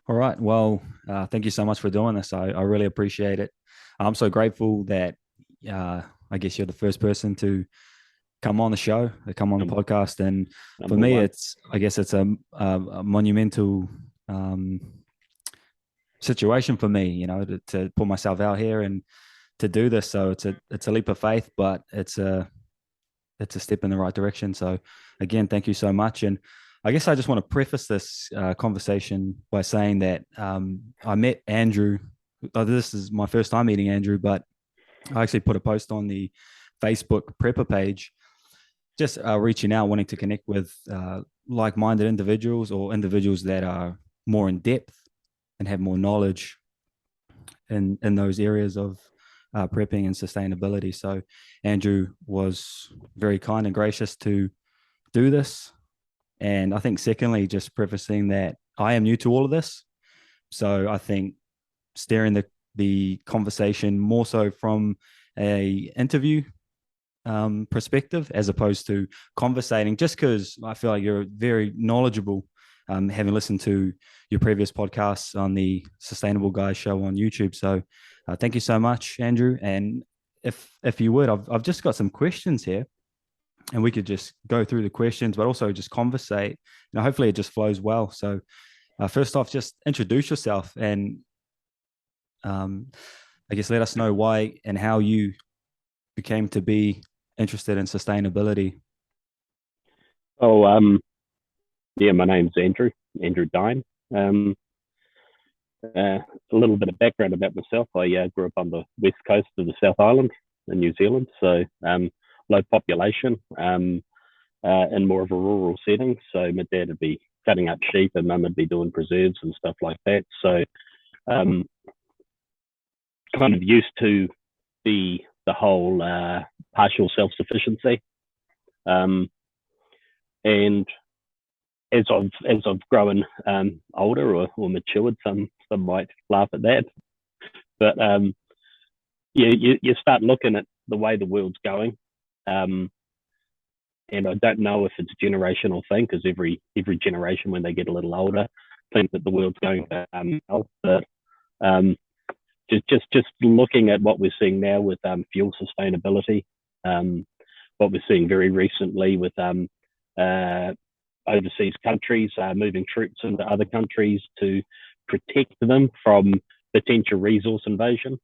All right. Well, thank you so much for doing this. I really appreciate it. I'm so grateful that I guess you're the first person to come on the show, to come on the Num- podcast. And for Number me, one. I guess it's a monumental um, situation for me, to put myself out here and to do this. So it's a leap of faith, but it's a step in the right direction. So again, thank you so much. And I guess I just want to preface this conversation by saying that I met Andrew. This is my first time meeting Andrew, but I actually put a post on the Facebook prepper page, just reaching out, wanting to connect with like-minded individuals or individuals that are more in depth and have more knowledge in those areas of prepping and sustainability. So Andrew was very kind and gracious to do this. And I think secondly, just prefacing that I am new to all of this. So I think steering the conversation more so from a interview perspective as opposed to conversating, just because I feel like you're very knowledgeable, having listened to your previous podcasts on the Sustainable Guys show on YouTube. So thank you so much, Andrew. And if you would, I've just got some questions here, and we could just go through the questions, but also just conversate. Hopefully it just flows well. So first off, just introduce yourself and um, I guess let us know why and how you became to be interested in sustainability. Oh, yeah, my name's Andrew Dyne. Um, a little bit of background about myself. I grew up on the west coast of the South Island in New Zealand, so low population, in more of a rural setting. So my dad would be cutting up sheep, and mum would be doing preserves and stuff like that. So um, kind of used to the whole partial self sufficiency. Um, and as I've grown older or matured, some might laugh at that, but you start looking at the way the world's going, um, and I don't know if it's a generational thing because every generation when they get a little older think that the world's going well, but um, just looking at what we're seeing now with fuel sustainability, what we're seeing very recently with uh, overseas countries moving troops into other countries to protect them from potential resource invasion.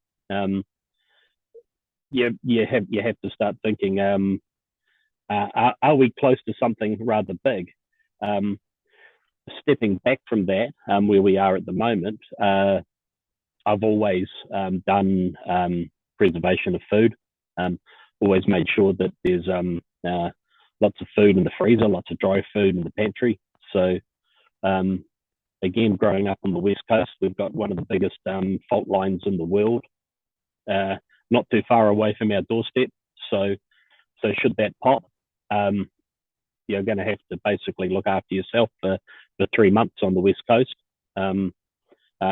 You have to start thinking: are we close to something rather big? Um, Stepping back from that, where we are at the moment, I've always done preservation of food. Um, Always made sure that there's lots of food in the freezer, lots of dry food in the pantry. So um, again, growing up on the west coast, we've got one of the biggest fault lines in the world, uh, not too far away from our doorstep. So should that pop, um, you're going to have to basically look after yourself for 3 months on the west coast.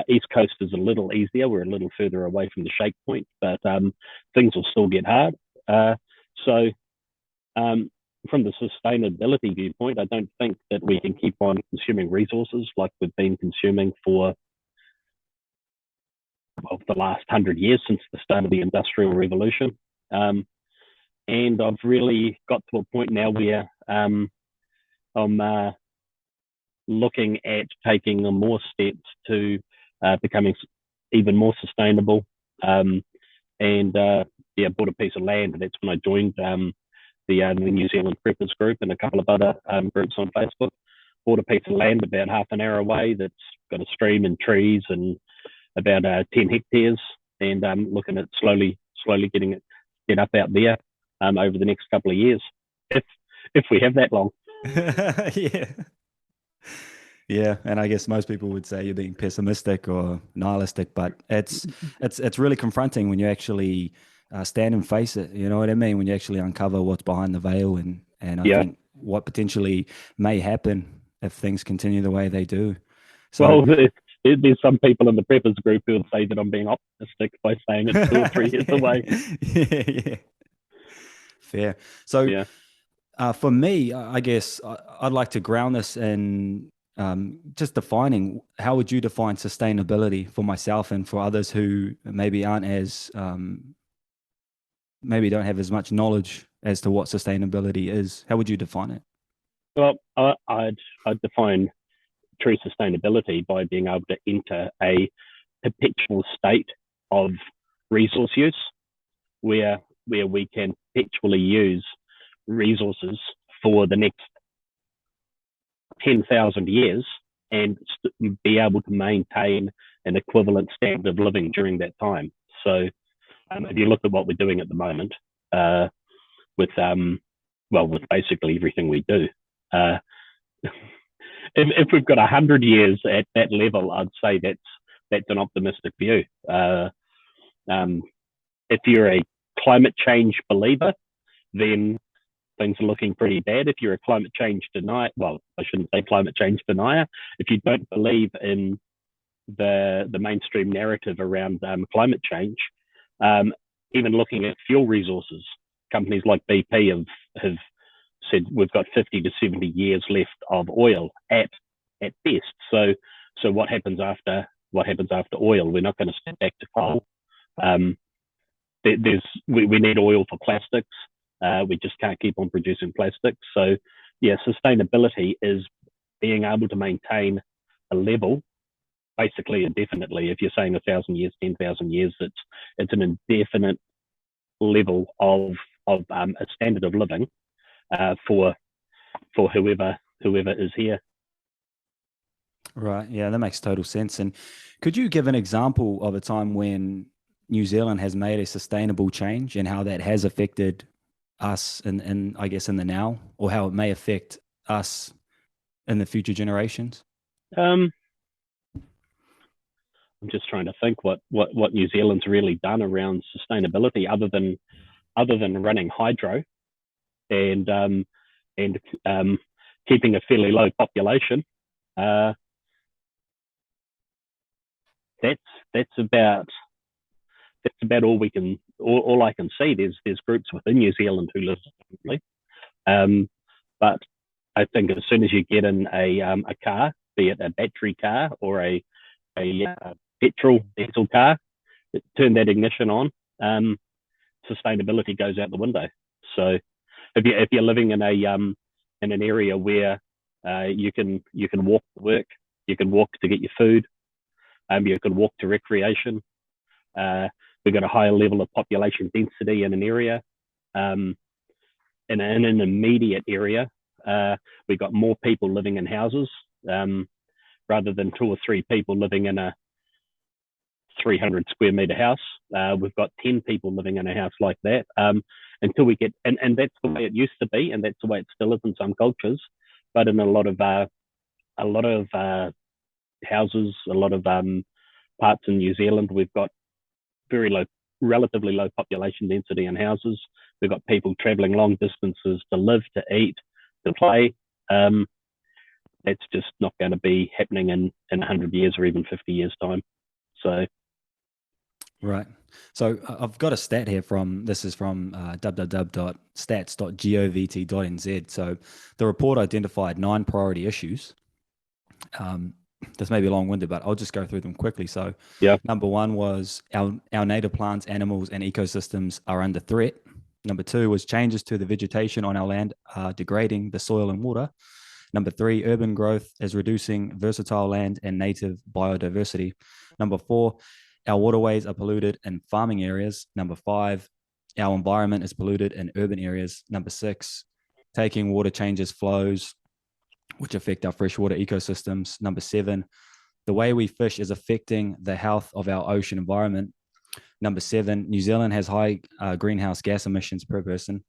East Coast is a little easier. We're a little further away from the shake point, but things will still get hard. So, um, from the sustainability viewpoint, I don't think that we can keep on consuming resources like we've been consuming for the last 100 years since the start of the Industrial Revolution. And I've really got to a point now where I'm looking at taking more steps to becoming even more sustainable. And yeah, bought a piece of land. That's when I joined the New Zealand Preppers group and a couple of other groups on Facebook. Bought a piece of land about half an hour away that's got a stream and trees and about 10 hectares, and looking at slowly getting it get up out there over the next couple of years, if we have that long. Yeah. Yeah, and I guess most people would say you're being pessimistic or nihilistic, but it's really confronting when you actually stand and face it. You know what I mean? When you actually uncover what's behind the veil, and I Yeah. think what potentially may happen if things continue the way they do. So Well, there's some people in the preppers group who will say that I'm being optimistic by saying it's 2 or 3 years away. yeah, yeah, fair. So Yeah. for me, I guess I'd like to ground this in just defining, how would you define sustainability for myself and for others who maybe aren't as maybe don't have as much knowledge as to what sustainability is? How would you define it? Well, I'd define true sustainability by being able to enter a perpetual state of resource use, where we can perpetually use resources for the next 10,000 years and be able to maintain an equivalent standard of living during that time. So if you look at what we're doing at the moment, with with basically everything we do, if we've got 100 years at that level, I'd say that's an optimistic view. If you're a climate change believer, then things are looking pretty bad. If you're a climate change denier, well, I shouldn't say climate change denier. If you don't believe in the mainstream narrative around climate change, even looking at fuel resources, companies like BP have said we've got 50 to 70 years left of oil at best. So what happens after oil? We're not going to step back to coal. We need oil for plastics. We just can't keep on producing plastics. So yeah, sustainability is being able to maintain a level basically indefinitely. If you're saying 1,000 years, 10,000 years, it's an indefinite level of a standard of living for whoever is here. Right. Yeah, that makes total sense. And could you give an example of a time when New Zealand has made a sustainable change and how that has affected us in I guess in the now, or how it may affect us in the future generations? I'm just trying to think what New Zealand's really done around sustainability, other than running hydro and keeping a fairly low population. That's about all I can see. There's groups within New Zealand who live differently, but I think as soon as you get in a car, be it a battery car or a petrol diesel car, turn that ignition on, sustainability goes out the window. So if you're living in an area where you can walk to work, you can walk to get your food, you can walk to recreation. We've got a higher level of population density in an area. In an immediate area, we've got more people living in houses rather than 2 or 3 people living in a 300 square meter house. We've got 10 people living in a house like that. Until we get, and that's the way it used to be, and that's the way it still is in some cultures. But in a lot of houses, a lot of parts in New Zealand, we've got relatively low population density in houses. We've got people traveling long distances to live, to eat, to play. That's just not going to be happening in 100 years or even 50 years time. So, right. So I've got a stat here this is from www.stats.govt.nz. So the report identified 9 priority issues. This may be long-winded, but I'll just go through them quickly. So yeah. Number 1 was our native plants, animals, and ecosystems are under threat. Number 2 was changes to the vegetation on our land are degrading the soil and water. Number 3, urban growth is reducing versatile land and native biodiversity. Number 4, our waterways are polluted in farming areas. Number 5, our environment is polluted in urban areas. Number 6, taking water changes flows, which affect our freshwater ecosystems. Number 7, the way we fish is affecting the health of our ocean environment. Number 7, New Zealand has high greenhouse gas emissions per person.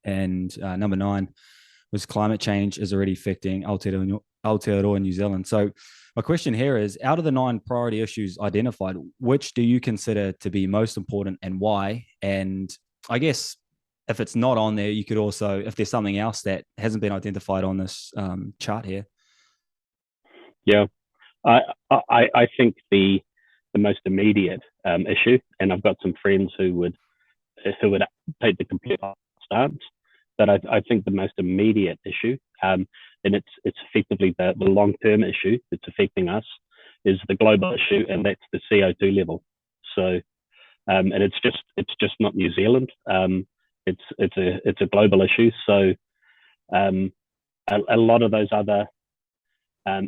And number 9 was climate change is already affecting Aotearoa New Zealand. So my question here is, out of the 9 priority issues identified, which do you consider to be most important and why? And I guess if it's not on there, you could also, if there's something else that hasn't been identified on this chart here. Yeah, I think the most immediate issue, and I've got some friends who would take the complete stance, but I think the most immediate issue and it's effectively the long-term issue that's affecting us is the global issue, and that's the CO2 level. So, and it's just not New Zealand. It's a global issue. So, a lot of those other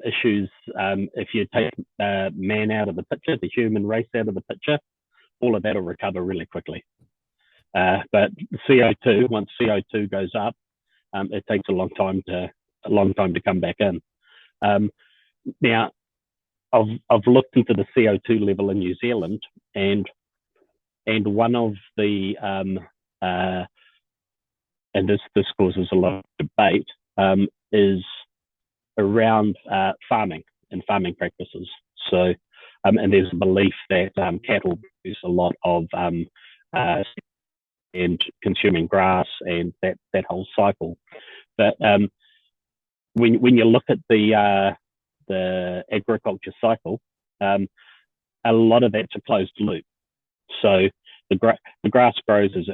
issues, if you take man out of the picture, the human race out of the picture, all of that will recover really quickly. But CO2, once CO2 goes up, it takes a long time to come back in. Now, I've looked into the CO2 level in New Zealand, and one of the and this causes a lot of debate, is around farming and farming practices. So, and there's a belief that cattle produce a lot of and consuming grass and that whole cycle. But when you look at the agriculture cycle, a lot of that's a closed loop. So the grass grows as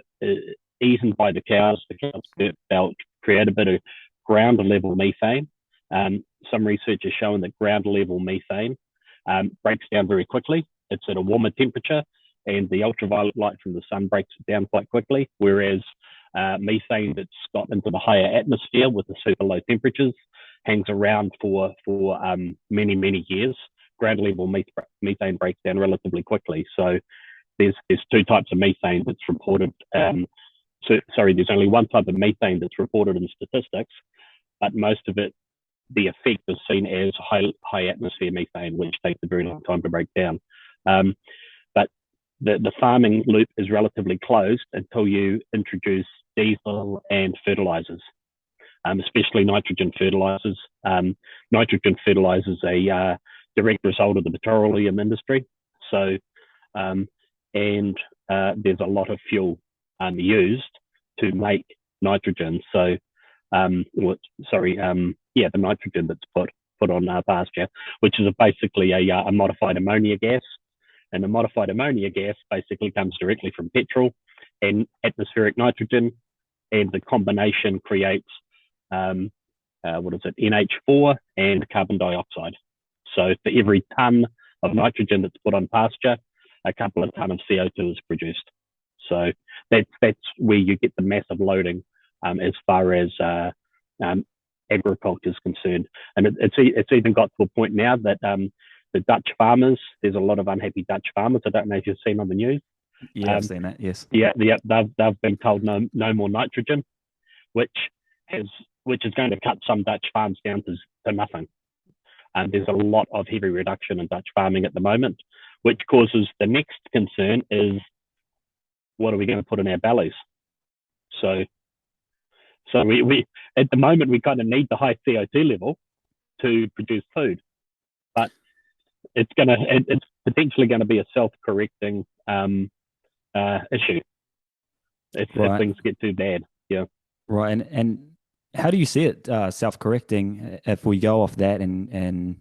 eaten by the cows. The cows they'll create a bit of ground level methane. Some research has shown that ground level methane breaks down very quickly. It's at a warmer temperature, and the ultraviolet light from the sun breaks it down quite quickly. Whereas methane that's got into the higher atmosphere with the super low temperatures hangs around for many years. Ground level methane breaks down relatively quickly. So there's two types of methane that's reported. There's only one type of methane that's reported in statistics, but most of it, the effect is seen as high atmosphere methane, which takes a very long time to break down. But the farming loop is relatively closed until you introduce diesel and fertilizers, especially nitrogen fertilizers. Nitrogen fertilizers are a direct result of the petroleum industry. So, and there's a lot of fuel used to make nitrogen. So, the nitrogen that's put on pasture, which is basically a modified ammonia gas. And the modified ammonia gas basically comes directly from petrol and atmospheric nitrogen, and the combination creates NH4 and carbon dioxide. So for every ton of nitrogen that's put on pasture, a couple of ton of CO2 is produced. So that's where you get the massive loading as far as agriculture is concerned. And it's even got to a point now that the Dutch farmers, there's a lot of unhappy Dutch farmers. I don't know if you've seen on the news. Yeah, I've seen that. Yes. Yeah, they've been told no more nitrogen, which is going to cut some Dutch farms down to nothing. And there's a lot of heavy reduction in Dutch farming at the moment, which causes the next concern is, what are we going to put in our bellies? So we at the moment we kind of need the high CO2 level to produce food, but it's potentially going to be a self-correcting issue if things get too bad. Yeah. Right. And how do you see it self-correcting if we go off that and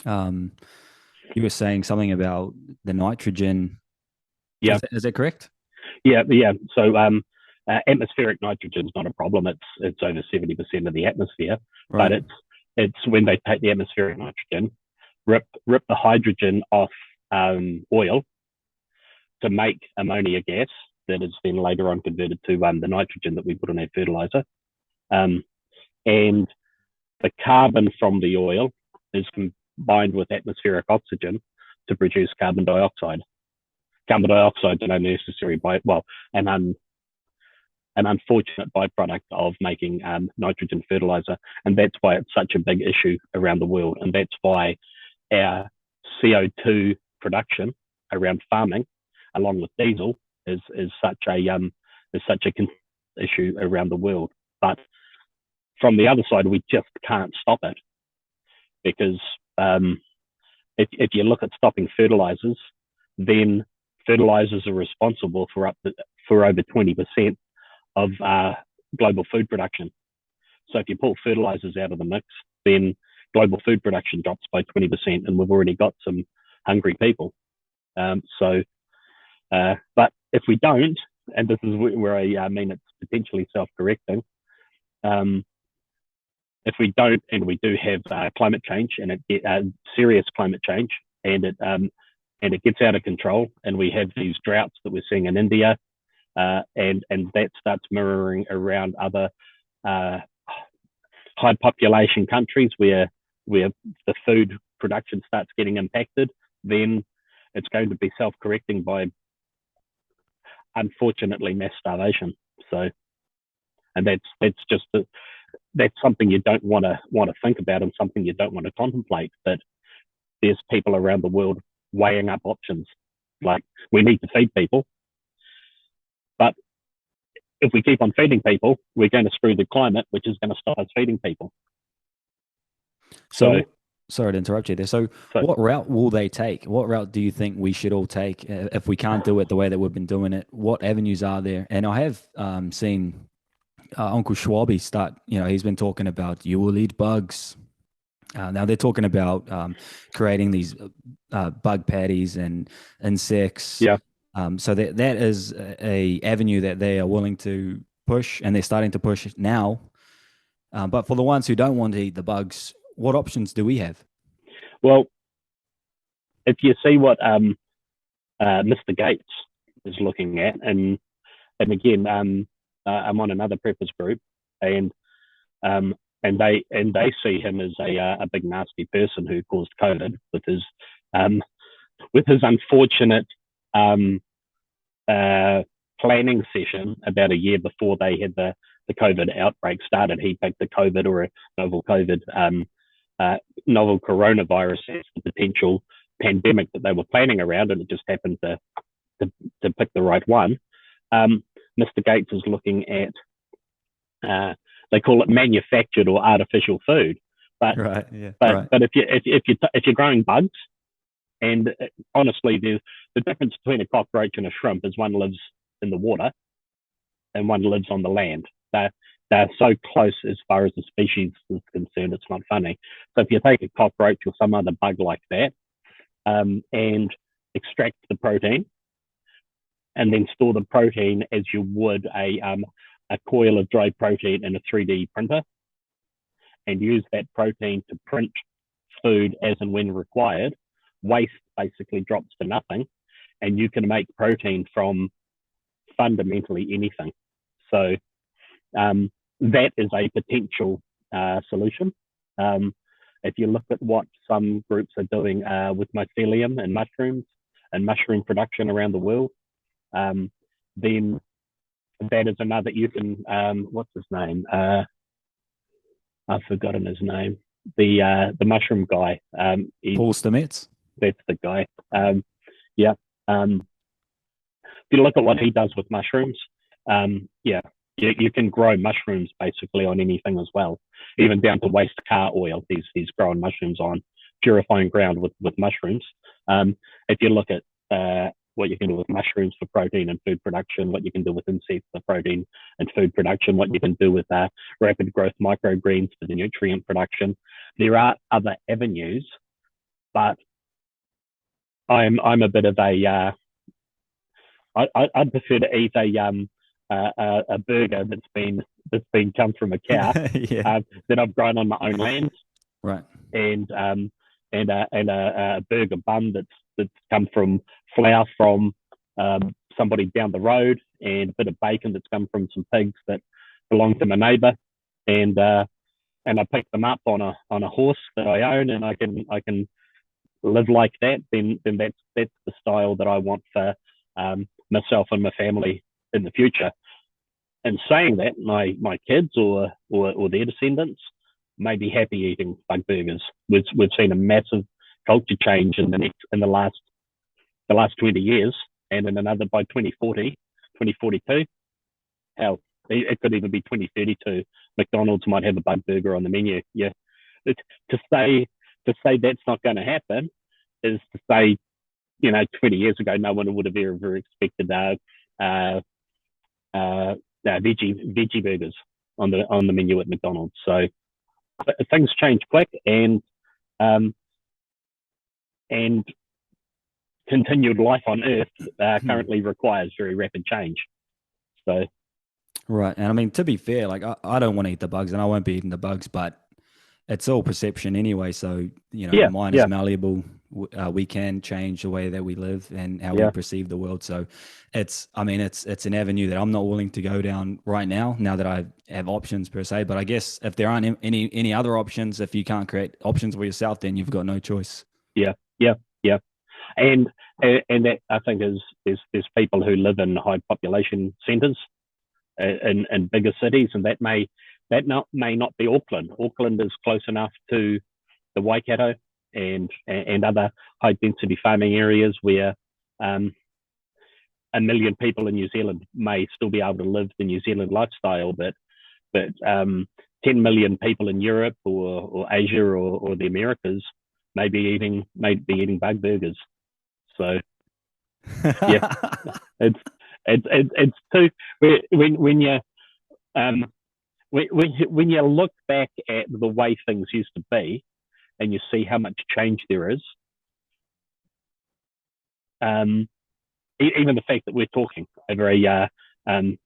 you were saying something about the nitrogen? Yeah. Is that correct? Yeah. So atmospheric nitrogen is not a problem. It's over 70% of the atmosphere, right. But it's when they take the atmospheric nitrogen, rip the hydrogen off oil to make ammonia gas that is then later on converted to the nitrogen that we put in our fertilizer. And the carbon from the oil is combined with atmospheric oxygen to produce carbon dioxide. Carbon dioxide is an unnecessary an unfortunate byproduct of making nitrogen fertilizer, and that's why it's such a big issue around the world, and that's why our CO2 production around farming, along with diesel, is such a issue around the world. But from the other side, we just can't stop it, because if you look at stopping fertilizers, then fertilizers are responsible for over 20% of global food production. So if you pull fertilizers out of the mix, then global food production drops by 20%, and we've already got some hungry people. But if we don't, and this is where I mean it's potentially self-correcting, if we don't, and we do have climate change, and serious climate change, and it gets out of control, and we have these droughts that we're seeing in India, and that starts mirroring around other high population countries where the food production starts getting impacted, then it's going to be self-correcting by, unfortunately, mass starvation. So, and that's something you don't want to think about, and something you don't want to contemplate. But there's people around the world weighing up options. Like, we need to feed people, but if we keep on feeding people, we're going to screw the climate, which is going to stop us feeding people. So sorry to interrupt you there. So what route will they take? What route do you think we should all take if we can't do it the way that we've been doing it? What avenues are there? And I have seen Uncle Schwabi start, he's been talking about you will eat bugs. Now they're talking about creating these bug patties and insects. Yeah. So that is a avenue that they are willing to push, and they're starting to push now. But for the ones who don't want to eat the bugs, what options do we have? Well, if you see what Mr. Gates is looking at, and again, I'm on another preppers group, and they see him as a big nasty person who caused COVID with his unfortunate planning session about a year before they had the COVID outbreak started. He picked the COVID, or a novel coronavirus, as the potential pandemic that they were planning around, and it just happened to pick the right one. Mr. Gates is looking at they call it manufactured or artificial food, but right, yeah, but if you're growing bugs, and honestly, the difference between a cockroach and a shrimp is one lives in the water and one lives on the land. They're so close as far as the species is concerned, it's not funny. So if you take a cockroach or some other bug like that, and extract the protein, and then store the protein as you would a coil of dry protein in a 3D printer, and use that protein to print food as and when required, waste basically drops to nothing, and you can make protein from fundamentally anything. So that is a potential solution. If you look at what some groups are doing with mycelium and mushrooms and mushroom production around the world, then that is another. You can what's his name? I've forgotten his name. The mushroom guy. Paul Stamets. That's the guy. Yeah. If you look at what he does with mushrooms, yeah, you can grow mushrooms basically on anything as well, even down to waste car oil. He's growing mushrooms on purifying ground with mushrooms. If you look at what you can do with mushrooms for protein and food production, what you can do with insects for protein and food production, what you can do with rapid growth microgreens for the nutrient production. There are other avenues, but I'm a bit of a I'd prefer to eat a burger that's been come from a cow yeah. that I've grown on my own land, right? And a burger bun that's come from flour from somebody down the road, and a bit of bacon that's come from some pigs that belong to my neighbour, and I pick them up on a horse that I own, and I can live like that. Then that's the style that I want for myself and my family in the future. And saying that, my kids or their descendants may be happy eating bug burgers. We've seen a massive culture change in the last 20 years, and in another by 2040, 2042, hell, it could even be 2032. McDonald's might have a bug burger on the menu. Yeah, to say that's not going to happen is to say, 20 years ago, no one would have ever expected veggie burgers on the menu at McDonald's. So things change quick, and continued life on Earth currently requires very rapid change. So, right, and I mean, to be fair, like I don't want to eat the bugs, and I won't be eating the bugs, but it's all perception anyway. So, the Yeah, mind is yeah, malleable. We can change the way that we live and how we yeah, perceive the world. So it's an avenue that I'm not willing to go down right now that I have options per se. But I guess if there aren't any other options, if you can't create options for yourself, then you've got no choice. yeah, yeah, yeah. And and that I think is there's people who live in high population centres in bigger cities, and may not be Auckland. Auckland is close enough to the Waikato and other high density farming areas where um, 1 million people in New Zealand may still be able to live the New Zealand lifestyle, but 10 million people in Europe or Asia or the Americas may be eating bug burgers. So yeah, it's it's too when you um when you look back at the way things used to be and you see how much change there is, um, even the fact that we're talking over a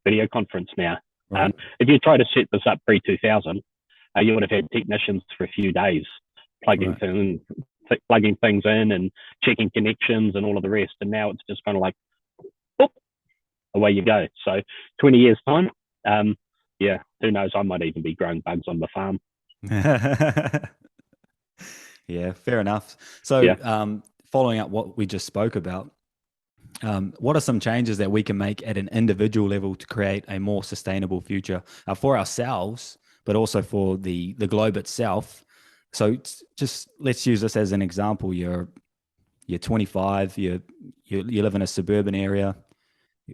video conference now. Right. If you try to set this up pre-2000, you would have had technicians for a few days plugging Right. plugging things in and checking connections and all of the rest. And now it's just kind of like, boop, away you go. So 20 years time, yeah, who knows? I might even be growing bugs on the farm. Yeah, fair enough. So, Yeah. following up what we just spoke about, what are some changes that we can make at an individual level to create a more sustainable future for ourselves, but also for the globe itself? So, just let's use this as an example. You're 25. You live in a suburban area.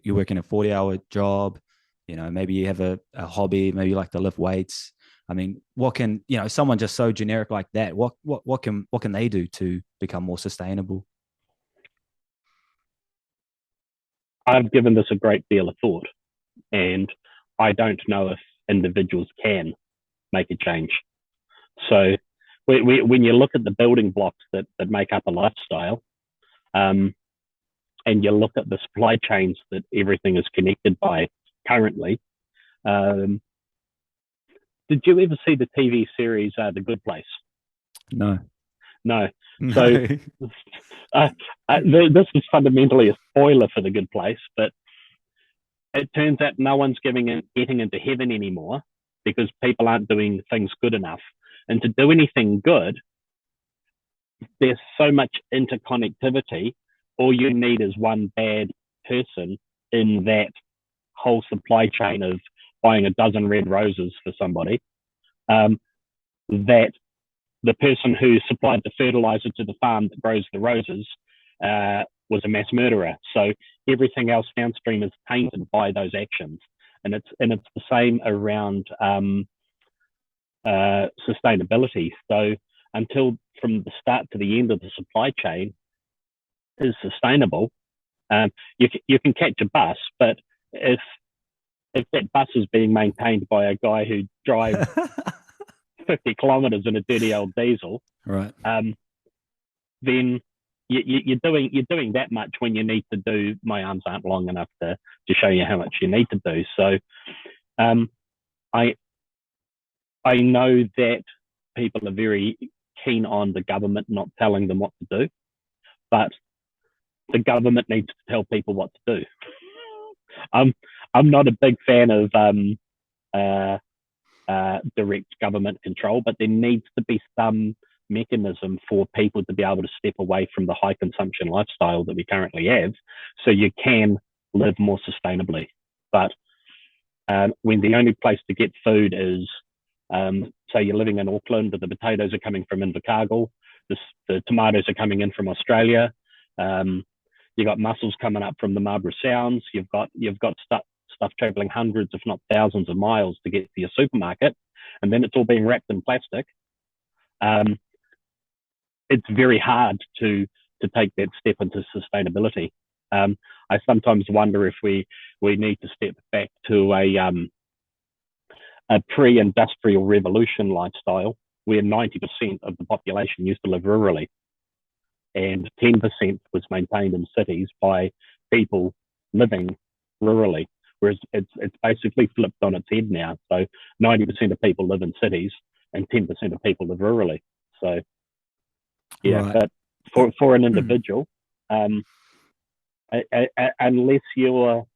You're working a 40-hour job. Maybe you have a hobby. Maybe you like to lift weights. I mean, what can someone just so generic like that? What can they do to become more sustainable? I've given this a great deal of thought, and I don't know if individuals can make a change. So when you look at the building blocks that make up a lifestyle, um, and you look at the supply chains that everything is connected by currently, um, did you ever see the TV series The Good Place? No. No. So No. this is fundamentally a spoiler for The Good Place, but it turns out no one's getting into heaven anymore because people aren't doing things good enough. And to do anything good, there's so much interconnectivity. All you need is one bad person in that whole supply chain of buying a dozen red roses for somebody, that the person who supplied the fertilizer to the farm that grows the roses was a mass murderer. So everything else downstream is tainted by those actions, and it's the same around sustainability. So until from the start to the end of the supply chain is sustainable, you can catch a bus, but if that bus is being maintained by a guy who drives 50 kilometers in a dirty old diesel, Right. then you're doing that much when you need to do. My arms aren't long enough to show you how much you need to do. So I know that people are very keen on the government not telling them what to do, but the government needs to tell people what to do. I'm not a big fan of direct government control, but there needs to be some mechanism for people to be able to step away from the high consumption lifestyle that we currently have, so you can live more sustainably. But when the only place to get food is, say you're living in Auckland, but the potatoes are coming from Invercargill, the tomatoes are coming in from Australia, you've got mussels coming up from the Marlborough Sounds, you've got stuff traveling hundreds, if not thousands of miles to get to your supermarket, and then it's all being wrapped in plastic. It's very hard to take that step into sustainability. I sometimes wonder if we need to step back to a pre-industrial revolution lifestyle where 90% of the population used to live rurally and 10% was maintained in cities by people living rurally. Whereas it's basically flipped on its head now. So 90% of people live in cities and 10% of people live rurally. So, yeah, Right. but for an individual, unless you're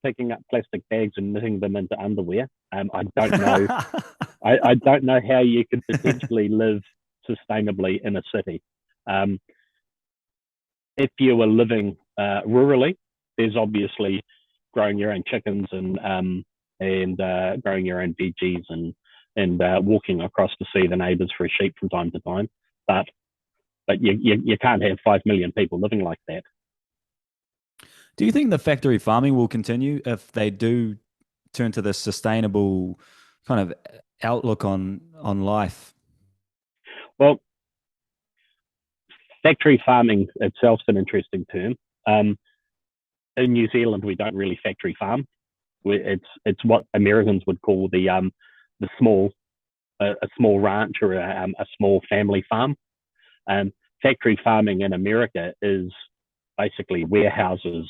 picking up plastic bags and knitting them into underwear, I don't know. I don't know how you could potentially live sustainably in a city. If you were living rurally, there's obviously growing your own chickens and growing your own veggies and walking across to see the neighbours for a sheep from time to time. But you can't have 5 million people living like that. Do you think the factory farming will continue if they do turn to this sustainable kind of outlook on life? Well, factory farming itself is an interesting term. In New Zealand, we don't really factory farm. It's what Americans would call the small a small ranch or a small family farm. Factory farming in America is basically warehouses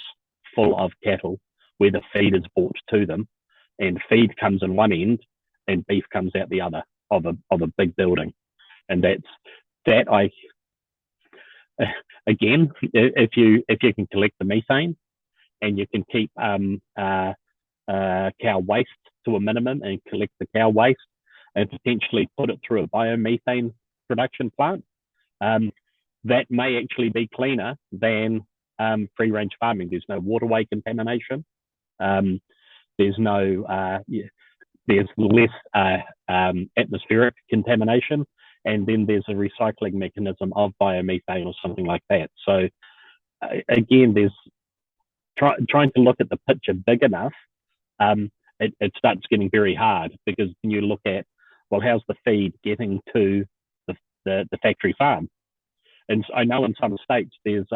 full of cattle where the feed is brought to them, and feed comes in one end and beef comes out the other of a big building. And that I again, if you can collect the methane and you can keep cow waste to a minimum and collect the cow waste and potentially put it through a biomethane production plant, that may actually be cleaner than free range farming. There's no waterway contamination. There's no there's less atmospheric contamination, and then there's a recycling mechanism of biomethane or something like that. So again, there's trying to look at the picture big enough. It starts getting very hard, because when you look at, well, how's the feed getting to the factory farm? And I know in some states there's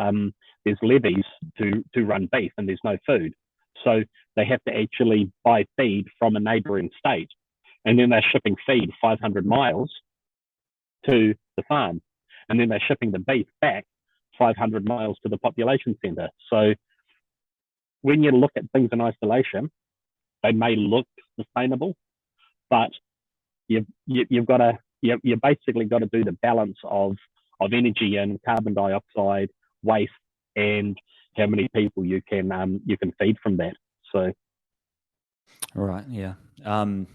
levies to run beef and there's no food. So they have to actually buy feed from a neighboring state. And then they're shipping feed 500 miles to the farm. And then they're shipping the beef back 500 miles to the population centre. So when you look at things in isolation, they may look sustainable, but you basically got to do the balance of energy and carbon dioxide, waste, and how many people you can feed from that. So, Right, yeah. I'm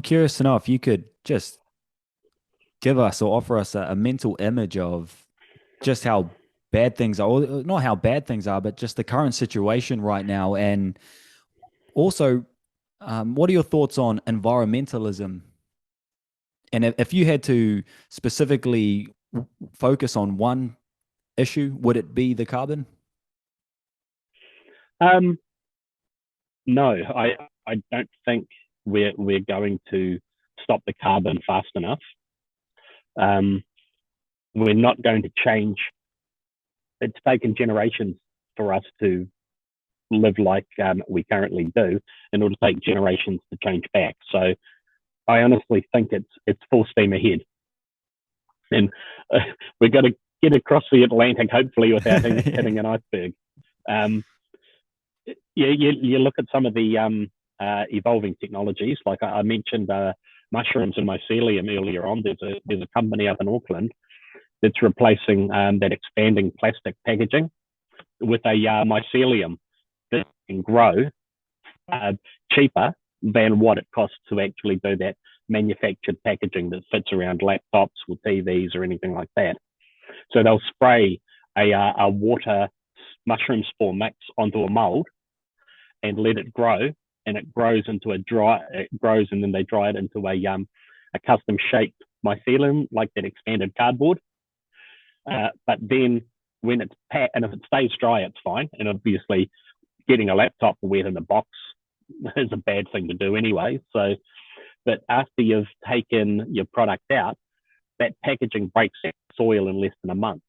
curious to know if you could just give us or offer us a mental image of just how bad things are, or not how bad things are, but just the current situation right now, and also, what are your thoughts on environmentalism? And if you had to specifically focus on one issue, would it be the carbon? No, I don't think we're going to stop the carbon fast enough. We're not going to change. It's taken generations for us to live like we currently do, in order to take generations to change back. So I honestly think it's full steam ahead, and we're going to get across the Atlantic hopefully without hitting an iceberg. You look at some of the evolving technologies, like I mentioned mushrooms and mycelium earlier on. There's a company up in Auckland that's replacing that expanding plastic packaging with a mycelium that can grow cheaper than what it costs to actually do that manufactured packaging that fits around laptops or TVs or anything like that. So they'll spray a water mushroom spore mix onto a mold and let it grow, and it grows into and then they dry it into a custom shaped mycelium, like that expanded cardboard. But then when it's packed, and if it stays dry, it's fine. And obviously getting a laptop wet in a box is a bad thing to do anyway. So, but after you've taken your product out, that packaging breaks down soil in less than a month.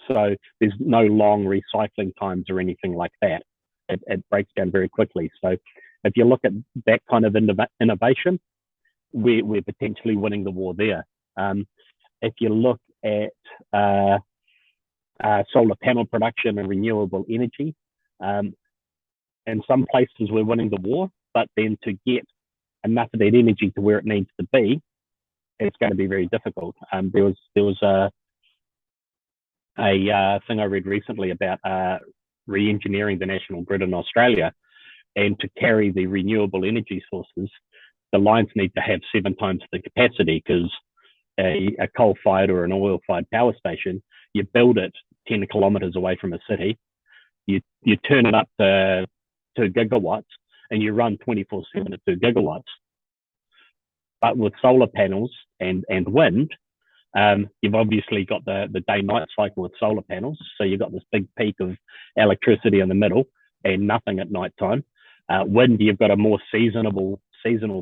So there's no long recycling times or anything like that. It breaks down very quickly. So if you look at that kind of innovation, we're potentially winning the war there. If you look at solar panel production and renewable energy, in some places we're winning the war, but then to get enough of that energy to where it needs to be, it's going to be very difficult. There was a thing I read recently about re-engineering the national grid in Australia, and to carry the renewable energy sources, the lines need to have 7 times the capacity, because a coal-fired or an oil-fired power station, you build it 10 kilometres away from a city, you turn it up to 2 gigawatts, and you run 24/7 at 2 gigawatts. But with solar panels and wind, you've obviously got the day-night cycle with solar panels, so you've got this big peak of electricity in the middle and nothing at night time. Wind, you've got a more seasonal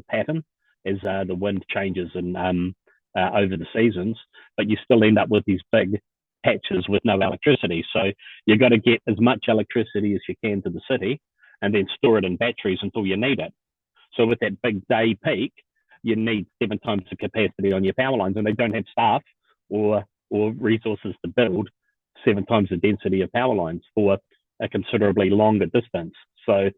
pattern as the wind changes and over the seasons, but you still end up with these big patches with no electricity. So you've got to get as much electricity as you can to the city and then store it in batteries until you need it. So with that big day peak, you need 7 times the capacity on your power lines, and they don't have staff or resources to build 7 times the density of power lines for a considerably longer distance. So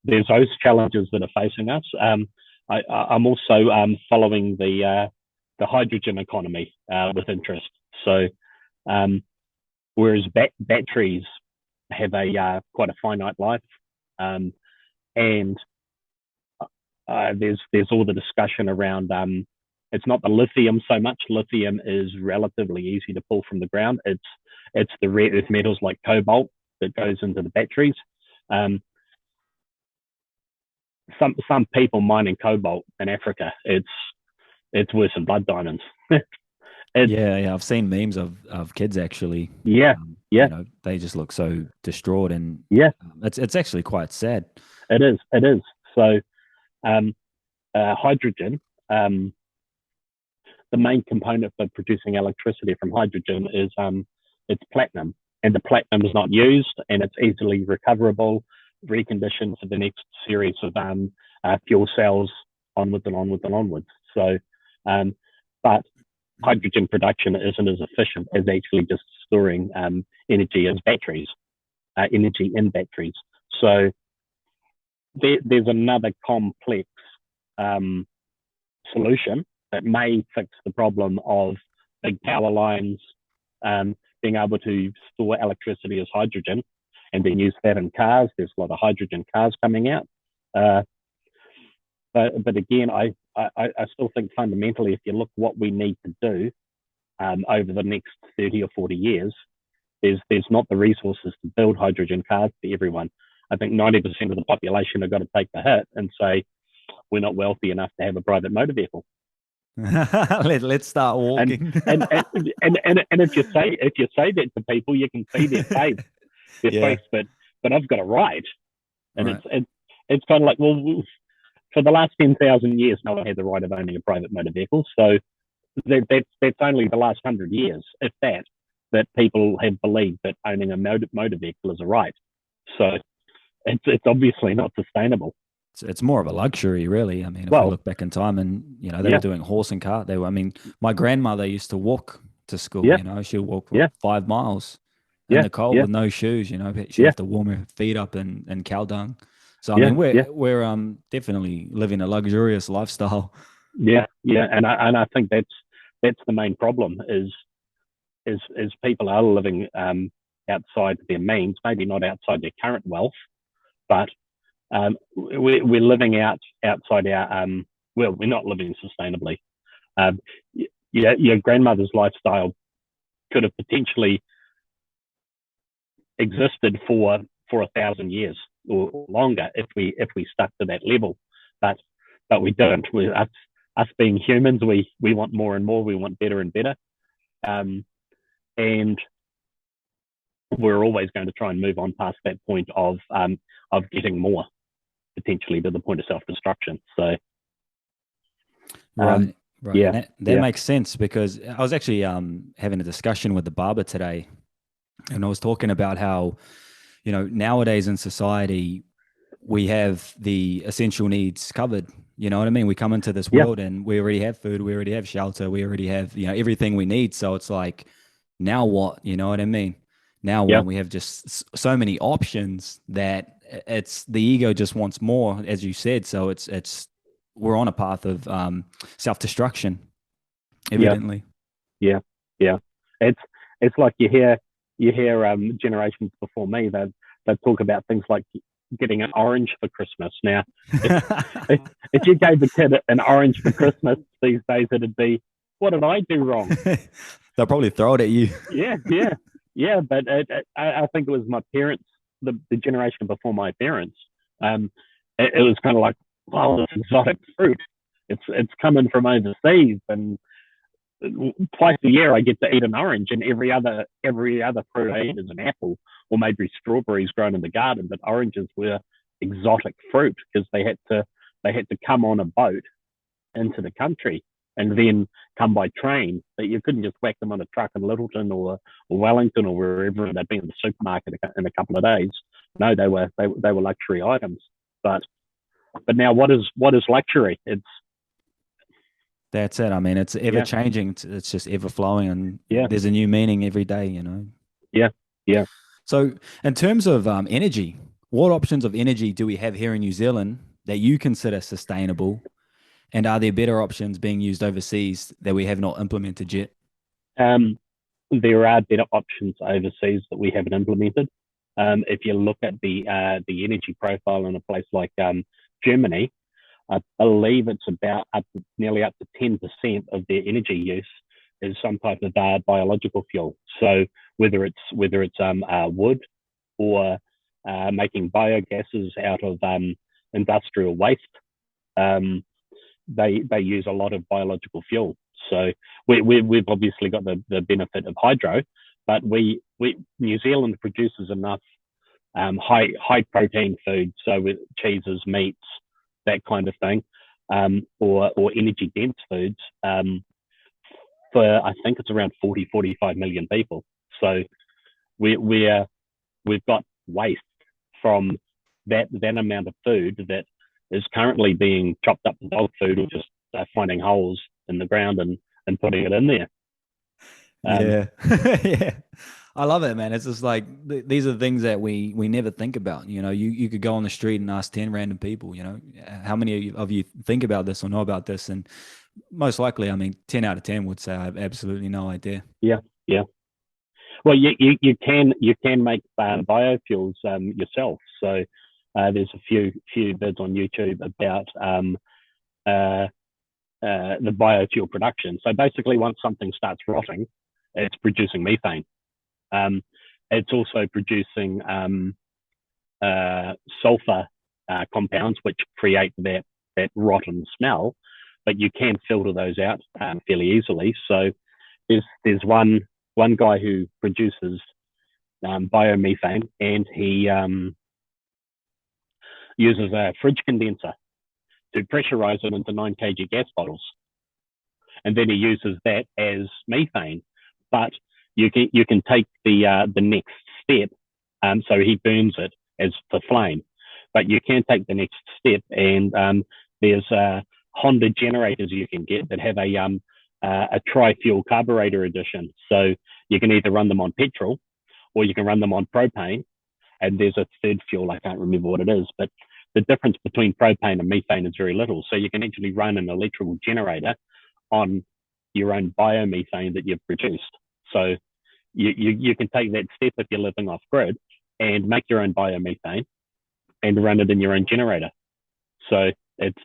there's those challenges that are facing us. I'm also following the hydrogen economy with interest. So whereas batteries have a quite a finite life, and there's all the discussion around it's not the lithium so much. Lithium is relatively easy to pull from the ground. It's the rare earth metals like cobalt that goes into the batteries. Some people mining cobalt in Africa, it's worse than blood diamonds. Yeah, I've seen memes of kids actually. Yeah. You know, they just look so distraught, and it's actually quite sad. It is. So hydrogen, the main component for producing electricity from hydrogen is it's platinum, and the platinum is not used, and it's easily recoverable, reconditioned for the next series of fuel cells, onwards and onwards and onwards. So, but hydrogen production isn't as efficient as actually just storing energy as batteries, energy in batteries. So there's another complex solution that may fix the problem of big power lines being able to store electricity as hydrogen and then use that in cars. There's a lot of hydrogen cars coming out. But again, I still think fundamentally, if you look what we need to do over the next 30 or 40 years, there's not the resources to build hydrogen cars for everyone. I think 90% of the population have got to take the hit and say, we're not wealthy enough to have a private motor vehicle. Let's start walking. And if you say that to people, you can see their face, but I've got a right. And right. It's kind of like, well, for the last 10,000 years, no one had the right of owning a private motor vehicle. So that's only the last 100 years, if that people have believed that owning a motor vehicle is a right. So it's obviously not sustainable. It's more of a luxury, really. I mean, if we look back in time, and they were doing horse and cart. My grandmother used to walk to school. She'd walk 5 miles in the cold with no shoes. She'd have to warm her feet up in cow dung. So I mean, we're definitely living a luxurious lifestyle. Yeah, and I think that's the main problem is people are living outside their means, maybe not outside their current wealth, but we're living outside our we're not living sustainably. Your grandmother's lifestyle could have potentially existed for 1,000 years or longer if we stuck to that level, but we don't. Us being humans, we want more and more. We want better and better, and we're always going to try and move on past that point of getting more, potentially to the point of self-destruction. So, right. Yeah, that makes sense, because I was actually having a discussion with the barber today, and I was talking about how, nowadays in society, we have the essential needs covered. You know what I mean? We come into this world and we already have food, we already have shelter, we already have, everything we need. So it's like, now what? You know what I mean? Now when we have just so many options that it's the ego just wants more, as you said. So it's we're on a path of self-destruction, Yeah, evidently. yeah, yeah. It's like you hear generations before me that they talk about things like getting an orange for Christmas. Now, if if you gave a kid an orange for Christmas these days, it'd be, what did I do wrong? They'll probably throw it at you. Yeah, yeah, yeah. But I think it was my parents, the generation before my parents. Um, it was kind of like, wow, this exotic fruit. It's coming from overseas, and twice a year I get to eat an orange, and every other fruit I eat is an apple or maybe strawberries grown in the garden. But oranges were exotic fruit because they had to come on a boat into the country and then come by train. But you couldn't just whack them on a truck in Littleton or Wellington or wherever they'd be in the supermarket in a couple of days. No, they were luxury items. But now what is luxury? It's That's it. I mean, it's ever yeah, changing. It's just ever flowing, and yeah, there's a new meaning every day, you know. yeah, yeah. So, in terms of energy, what options of energy do we have here in New Zealand that you consider sustainable? And are there better options being used overseas that we have not implemented yet? Um, there are better options overseas that we haven't implemented. If you look at the energy profile in a place like Germany, I believe it's about nearly up to 10% of their energy use is some type of biological fuel. So whether it's wood or making biogases out of industrial waste, um, they use a lot of biological fuel. So we've obviously got the benefit of hydro, but New Zealand produces enough high protein food, so with cheeses, meats, that kind of thing, or energy dense foods, for I think it's around 45 million people. So we've got waste from that amount of food that is currently being chopped up to dog food, or just finding holes in the ground and putting it in there. Um, Yeah. Yeah. I love it, man. It's just like these are things that we never think about. You know, you could go on the street and ask 10 random people, you know, how many of you think about this or know about this? And most likely, I mean, 10 out of 10 would say I have absolutely no idea. yeah, yeah. Well, you can make biofuels yourself. So there's a few vids on YouTube about uh, the biofuel production. So basically, once something starts rotting, it's producing methane. Um, it's also producing sulfur compounds, which create that rotten smell. But you can filter those out fairly easily. So there's one guy who produces biomethane, and he uses a fridge condenser to pressurize it into 9 kg gas bottles, and then he uses that as methane. But you can take the next step, so he burns it as for flame. But you can take the next step, and there's Honda generators you can get that have a tri-fuel carburetor edition. So you can either run them on petrol, or you can run them on propane. And there's a third fuel, I can't remember what it is, but the difference between propane and methane is very little. So you can actually run an electrical generator on your own biomethane that you've produced. So you can take that step if you're living off grid and make your own biomethane and run it in your own generator. So it's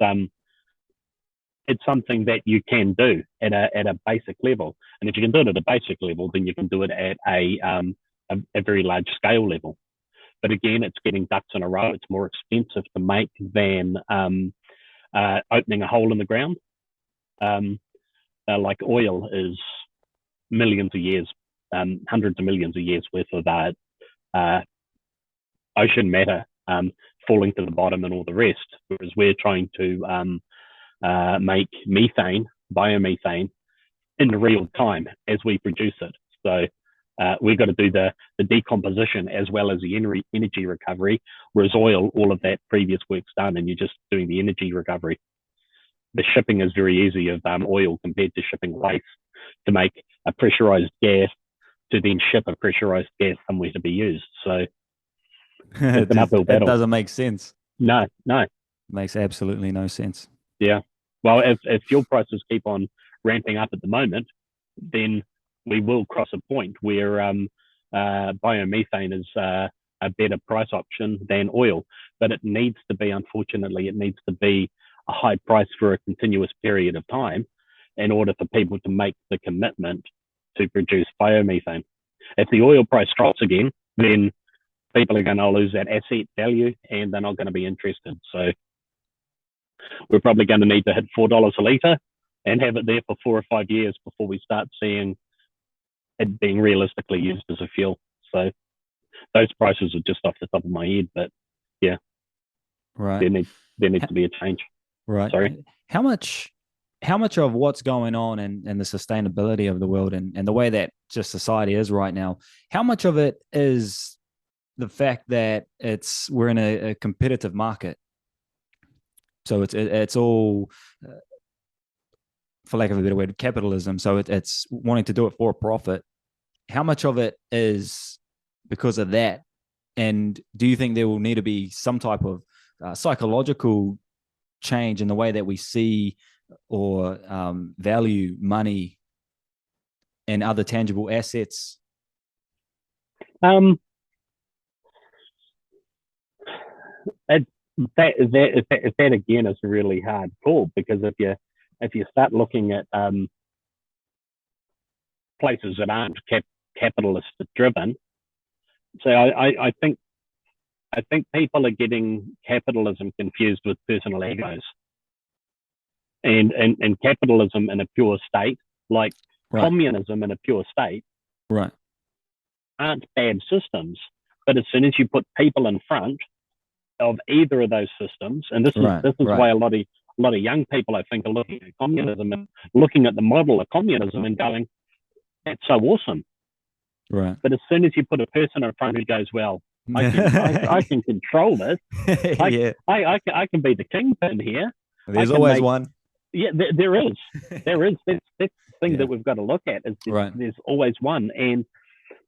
something that you can do at a basic level. And if you can do it at a basic level, then you can do it at a very large scale level. But again, it's getting ducks in a row. It's more expensive to make than opening a hole in the ground. Like oil is millions of years, hundreds of millions of years worth of ocean matter falling to the bottom and all the rest. Whereas we're trying to make methane, biomethane, in real time as we produce it. So we've got to do the decomposition as well as the energy recovery, whereas oil, all of that previous work's done and you're just doing the energy recovery. The shipping is very easy of oil compared to shipping waste to make a pressurized gas to then ship a pressurized gas somewhere to be used. So it's an uphill It battle. doesn't make sense. No. Makes absolutely no sense. Yeah. Well, if fuel prices keep on ramping up at the moment, then we will cross a point where biomethane is a better price option than oil. But it needs to be, unfortunately, it needs to be a high price for a continuous period of time in order for people to make the commitment to produce biomethane. If the oil price drops again, then people are going to lose that asset value and they're not going to be interested. So we're probably going to need to hit $4 a litre and have it there for 4 or 5 years before we start seeing it being realistically used as a fuel. So those prices are just off the top of my head, but yeah, Right. there needs to be a change. Right. Sorry. How much of what's going on and the sustainability of the world and the way that just society is right now, how much of it is the fact that we're in a competitive market? So it's all, for lack of a better word, capitalism. So it's wanting to do it for a profit. How much of it is because of that? And do you think there will need to be some type of psychological change in the way that we see or value money and other tangible assets? That again is a really hard call, because if you start looking at places that aren't capitalist driven, so I think people are getting capitalism confused with personal egos, and capitalism in a pure state, like Right. communism in a pure state, Right. aren't bad systems. But as soon as you put people in front of either of those systems, and this is why a lot of young people, I think, are looking at communism and looking at the model of communism and going, "That's so awesome." Right. But as soon as you put a person in front who goes, "Well, I can control this. Yeah. I can be the kingpin here." There's always one. Yeah, there is. That's the thing that we've got to look at, is there's always one. And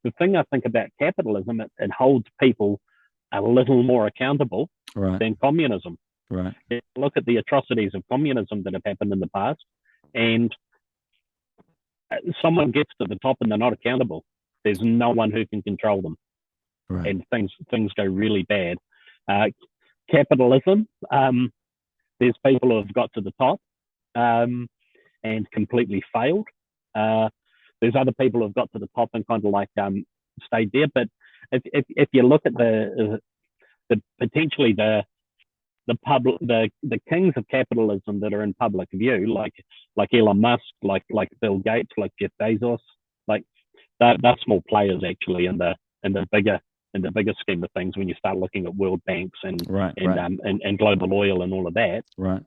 the thing I think about capitalism, it holds people a little more accountable than communism. Right. Look at the atrocities of communism that have happened in the past, and someone gets to the top and they're not accountable. There's no one who can control them, and things go really bad. Capitalism, there's people who have got to the top and completely failed. There's other people who have got to the top and kind of like stayed there. But if you look at the potentially the kings of capitalism that are in public view, like Elon Musk, like Bill Gates, like Jeff Bezos, like they're small players actually in the bigger scheme of things, when you start looking at world banks and global oil and all of that. Right.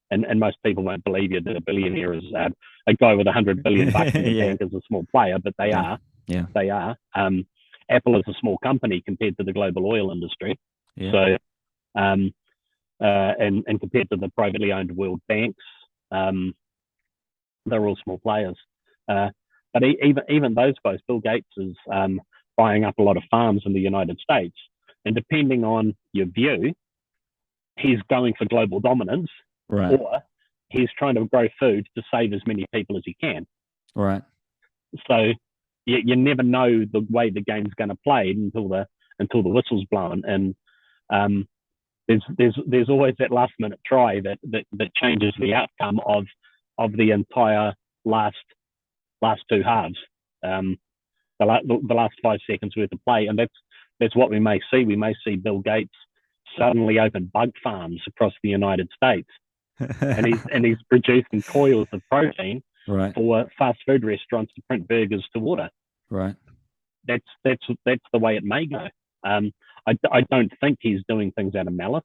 And most people won't believe you that a billionaire is a guy with $100 billion bucks in the bank is a small player, but they are. Yeah. They are. Apple is a small company compared to the global oil industry. Yeah. So, and compared to the privately owned world banks, they're all small players. But even those guys, Bill Gates is buying up a lot of farms in the United States, and depending on your view, he's going for global dominance, or he's trying to grow food to save as many people as he can. Right. So you never know the way the game's going to play until the whistle's blown, and there's always that last minute try that changes the outcome of the entire last two halves, the last 5 seconds worth of play, and that's what we may see. We may see Bill Gates suddenly open bug farms across the United States, and he's producing coils of protein for fast food restaurants to print burgers to order. Right. That's the way it may go. I don't think he's doing things out of malice.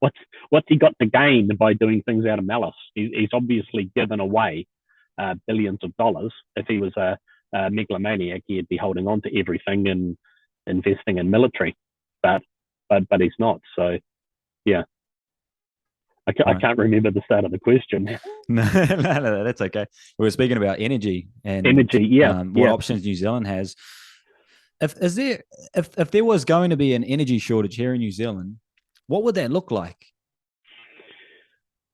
What's he got to gain by doing things out of malice? He's obviously given away billions of dollars. If he was a megalomaniac, he'd be holding on to everything and investing in military, but he's not. So yeah, I can't remember the start of the question. No, that's okay. We were speaking about energy and what options New Zealand has. If there was going to be an energy shortage here in New Zealand, what would that look like?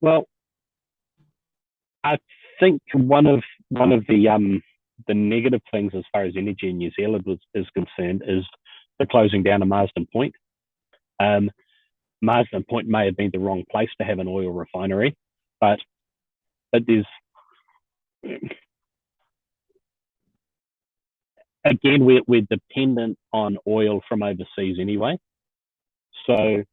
Well, I think one of the negative things as far as energy in New Zealand is concerned is the closing down of Marsden Point. Marsden Point may have been the wrong place to have an oil refinery, but there's, again, we're dependent on oil from overseas anyway. So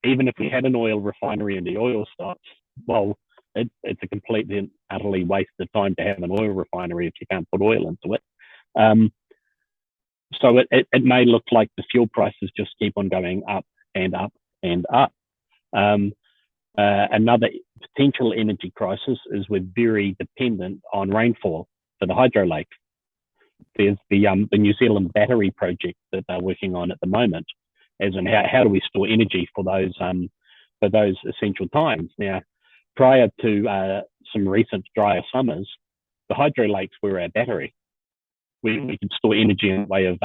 even if we had an oil refinery and the oil stops, well, it's a completely and utterly waste of time to have an oil refinery if you can't put oil into it. So it may look like the fuel prices just keep on going up and up and up. Another potential energy crisis is we're very dependent on rainfall for the hydro lakes. There's the New Zealand battery project that they're working on at the moment, as in how do we store energy for those essential times. Now, prior to some recent drier summers, the hydro lakes were our battery. We could store energy in the way of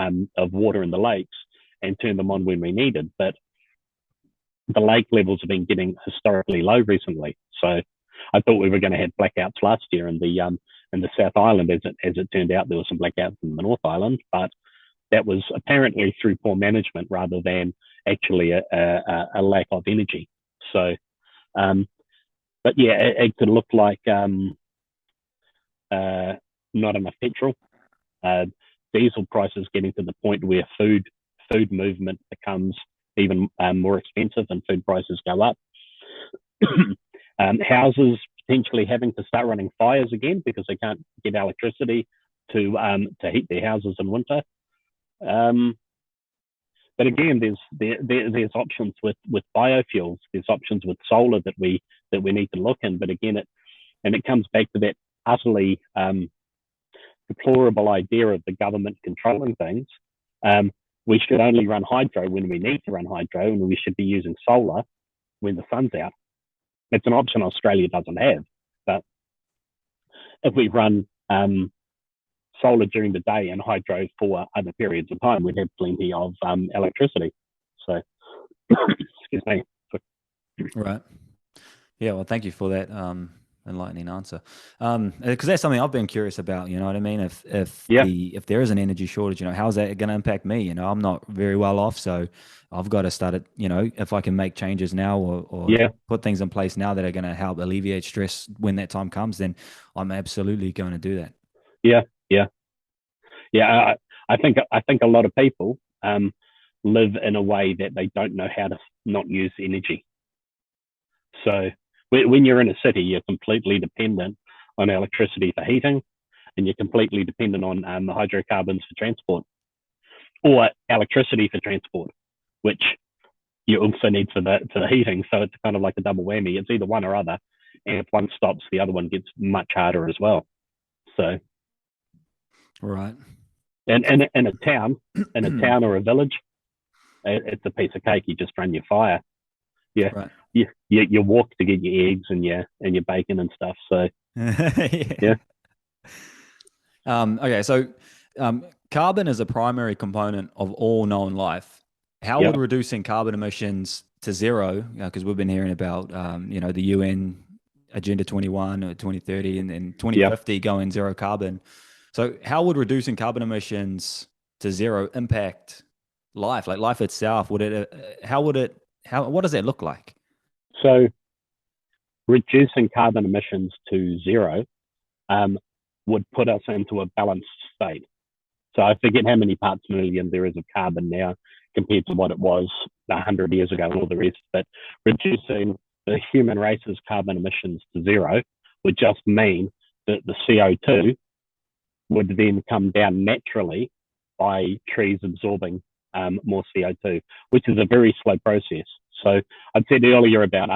water in the lakes and turn them on when we needed. But the lake levels have been getting historically low recently. So I thought we were going to have blackouts last year in the South Island. As it turned out, there were some blackouts in the North Island, but that was apparently through poor management rather than actually a lack of energy. So, but yeah, it could look like not enough petrol. Diesel prices getting to the point where food movement becomes even more expensive and food prices go up. Houses potentially having to start running fires again because they can't get electricity to heat their houses in winter. But again, there's options with biofuels. There's options with solar that we need to look in. But again, it comes back to that utterly deplorable idea of the government controlling things. We should only run hydro when we need to run hydro, and we should be using solar when the sun's out. It's an option Australia doesn't have. But if we run solar during the day and hydro for other periods of time, we'd have plenty of electricity. So, excuse me. Right. Yeah. Well, thank you for that enlightening answer. Because that's something I've been curious about. You know what I mean? If there is an energy shortage, how's that going to impact me? I'm not very well off, so I've got to start it. If I can make changes now or put things in place now that are going to help alleviate stress when that time comes, then I'm absolutely going to do that. Yeah. I think a lot of people live in a way that they don't know how to not use energy. So when you're in a city, you're completely dependent on electricity for heating, and you're completely dependent on the hydrocarbons for transport, or electricity for transport, which you also need for the heating. So it's kind of like a double whammy. It's either one or other, and if one stops, the other one gets much harder as well. So, right. And in a town or a village, it's a piece of cake. You just run your fire. Yeah. Right. You walk to get your eggs and your bacon and stuff. So yeah. Okay, so carbon is a primary component of all known life. How would reducing carbon emissions to zero, because we've been hearing about the UN Agenda 21 or 2030 and 2050 going zero carbon. So how would reducing carbon emissions to zero impact life, like life itself? What does that look like? So reducing carbon emissions to zero would put us into a balanced state. So I forget how many parts per million there is of carbon now compared to what it was 100 years ago and all the rest. But reducing the human race's carbon emissions to zero would just mean that the CO2 would then come down naturally by trees absorbing more CO2, which is a very slow process. So I'd said earlier about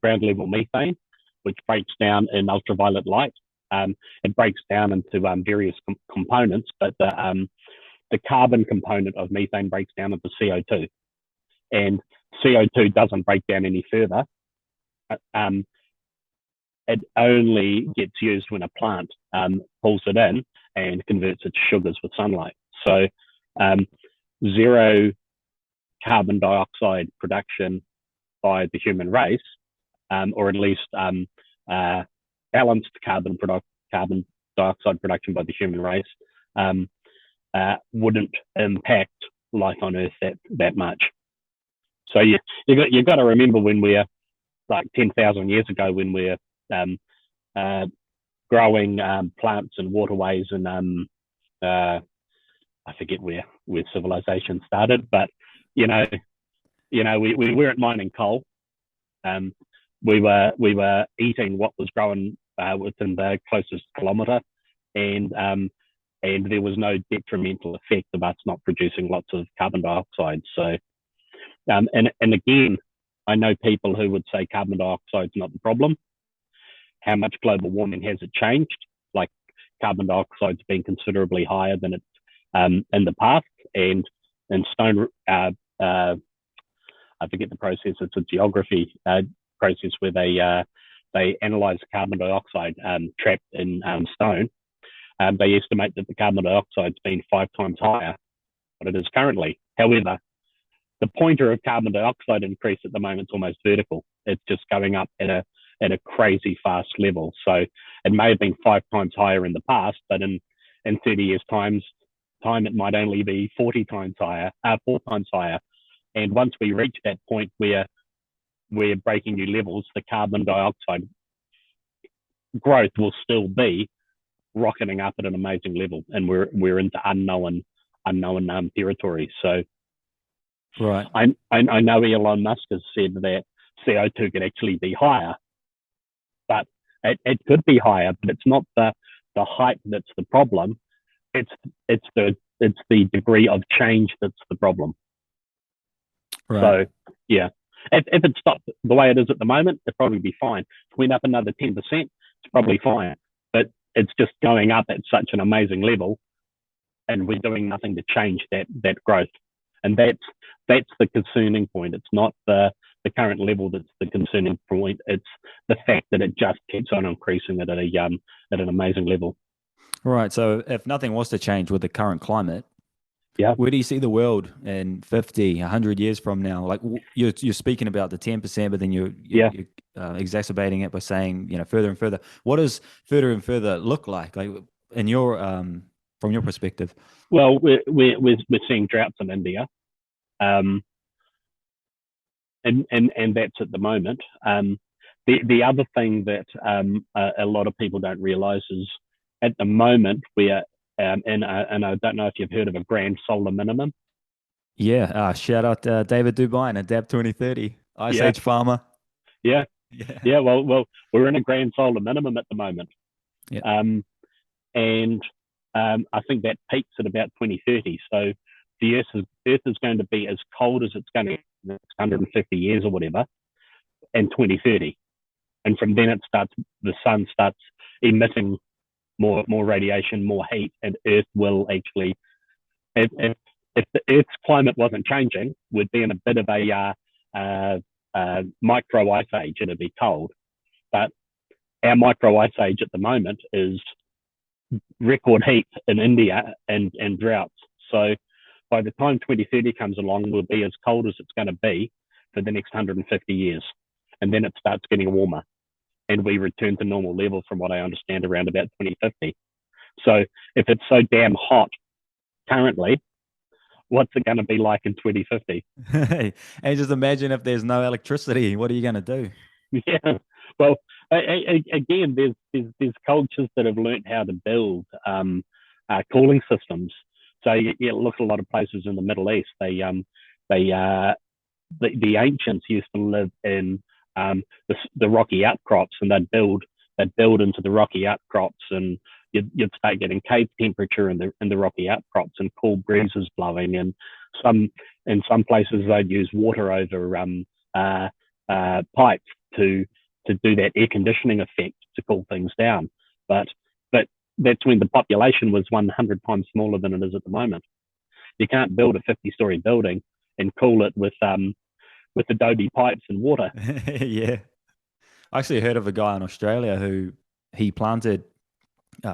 ground level methane, which breaks down in ultraviolet light. It breaks down into various components, but the carbon component of methane breaks down into CO2. And CO2 doesn't break down any further. It only gets used when a plant pulls it in and converts it to sugars with sunlight. So zero carbon dioxide production by the human race, or at least balanced carbon dioxide production by the human race, wouldn't impact life on Earth that much. So you got to remember when we're like 10,000 years ago, when we're growing plants and waterways, and I forget where civilization started, but we weren't mining coal. We were eating what was grown within the closest kilometre, and there was no detrimental effect of us not producing lots of carbon dioxide. So, and again, I know people who would say carbon dioxide is not the problem. How much global warming has it changed? Like, carbon dioxide's been considerably higher than it in the past, and stone. I forget the process. It's a geography process where they analyze carbon dioxide trapped in stone. They estimate that the carbon dioxide's been 5 times higher than it is currently. However, the pointer of carbon dioxide increase at the moment is almost vertical. It's just going up at a crazy fast level. So it may have been 5 times higher in the past, but in 30 years' time, it might only be 40 times higher, 4 times higher. And once we reach that point where we're breaking new levels, the carbon dioxide growth will still be rocketing up at an amazing level, and we're into unknown territory. So, right, I know Elon Musk has said that CO2 could actually be higher, but it could be higher, but it's not the height that's the problem. It's the degree of change that's the problem. right. So yeah, if it stopped the way it is at the moment, it'd probably be fine. If it went up another 10%, it's probably fine. But it's just going up at such an amazing level, and we're doing nothing to change that growth. And that's the concerning point. It's not the current level that's the concerning point. It's the fact that it just keeps on increasing at an amazing level. Right. So if nothing was to change with the current climate, yeah, where do you see the world in 50, 100 years from now? Like, you're speaking about the 10%, but then you're exacerbating it by saying, further and further. What does further and further look like in your from your perspective? Well, we're seeing droughts in India, and that's at the moment. The other thing that a lot of people don't realise is, at the moment, we are and I don't know if you've heard of a grand solar minimum. Yeah, shout out David Dubine, Adapt 2030, Ice Age Farmer. Yeah. Well, we're in a grand solar minimum at the moment. Yeah. And I think that peaks at about 2030. So the Earth is going to be as cold as it's going to be in the next 150 years or whatever, in 2030. And from then the sun starts emitting more radiation, more heat, and Earth will actually, if the Earth's climate wasn't changing, we'd be in a bit of a micro ice age. It'd be cold, but our micro ice age at the moment is record heat in India and droughts. So by the time 2030 comes along, we'll be as cold as it's going to be for the next 150 years, and then it starts getting warmer, and we return to normal level, from what I understand, around about 2050. So if it's so damn hot currently, what's it going to be like in 2050? And just imagine if there's no electricity, what are you going to do? Yeah. Well, again, there's cultures that have learned how to build cooling systems. So you look at a lot of places in the Middle East. The ancients used to live in the rocky outcrops, and they'd build into the rocky outcrops, and you'd start getting cave temperature in the rocky outcrops, and cool breezes blowing. And in some places they'd use water over pipes to do that air conditioning effect to cool things down. But that's when the population was 100 times smaller than it is at the moment. You can't build a 50-story building and cool it with adobe pipes and water. Yeah. I actually heard of a guy in Australia who he planted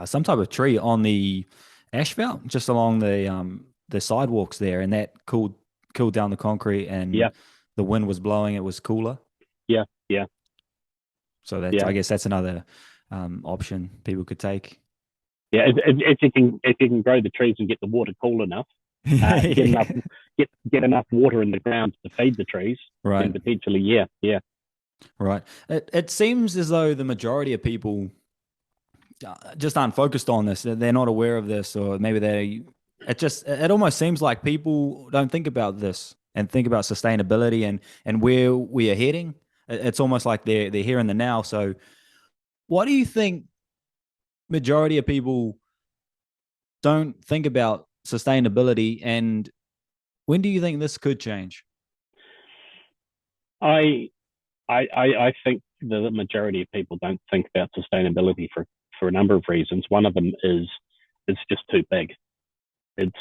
some type of tree on the asphalt just along the sidewalks there, and that cooled down the concrete and the wind was blowing, it was cooler. Yeah, yeah, So that's, yeah, I guess that's another option people could take. yeah. If you can grow the trees and get the water cool enough, get enough get enough water in the ground to feed the trees, then Right, potentially, yeah, yeah. right. It seems as though the majority of people just aren't focused on this. They're not aware of this, or maybe they. It almost seems like people don't think about this and think about sustainability and where we are heading. It's almost like they're here in the now. So, what do you think? Majority of people don't think about sustainability, and when do you think this could change? I I think the majority of people don't think about sustainability for a number of reasons. One of them is it's just too big. It's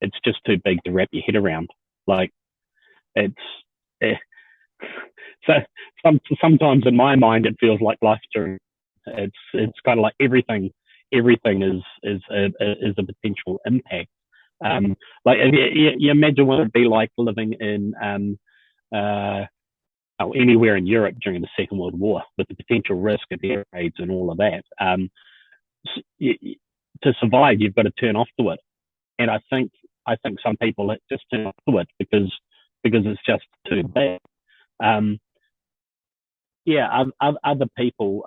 it's just too big to wrap your head around. Like it's eh, so sometimes in my mind it feels like life journey. It's kind of like everything is a potential impact. Like you imagine what it'd be like living in uh, anywhere in Europe during the Second World War with the potential risk of air raids and all of that. To survive, you've got to turn off to it, and I think some people just turn off to it because it's just too bad. Um, yeah, other people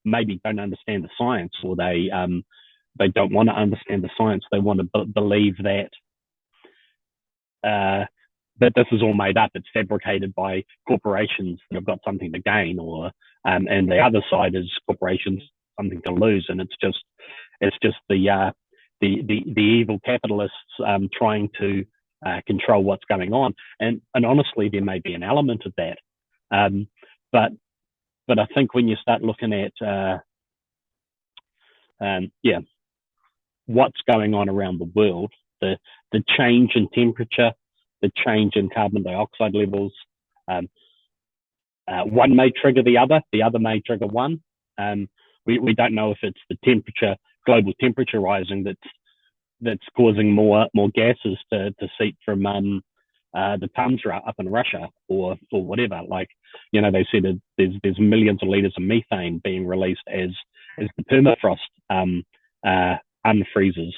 maybe don't understand the science, or they don't want to understand the science. They want to believe uh, that this is all made up. It's fabricated by corporations that have got something to gain, or and the other side is corporations something to lose, and it's just the evil capitalists trying to control what's going on. And honestly, there may be an element of that, um, but but I think when you start looking at yeah, what's going on around the world, the change in temperature, the change in carbon dioxide levels. Um, one may trigger the other may trigger one. We don't know if it's the global temperature rising that's causing more gases to seep from the tundra up in Russia or whatever. Like, they said that there's millions of liters of methane being released as the permafrost unfreezes.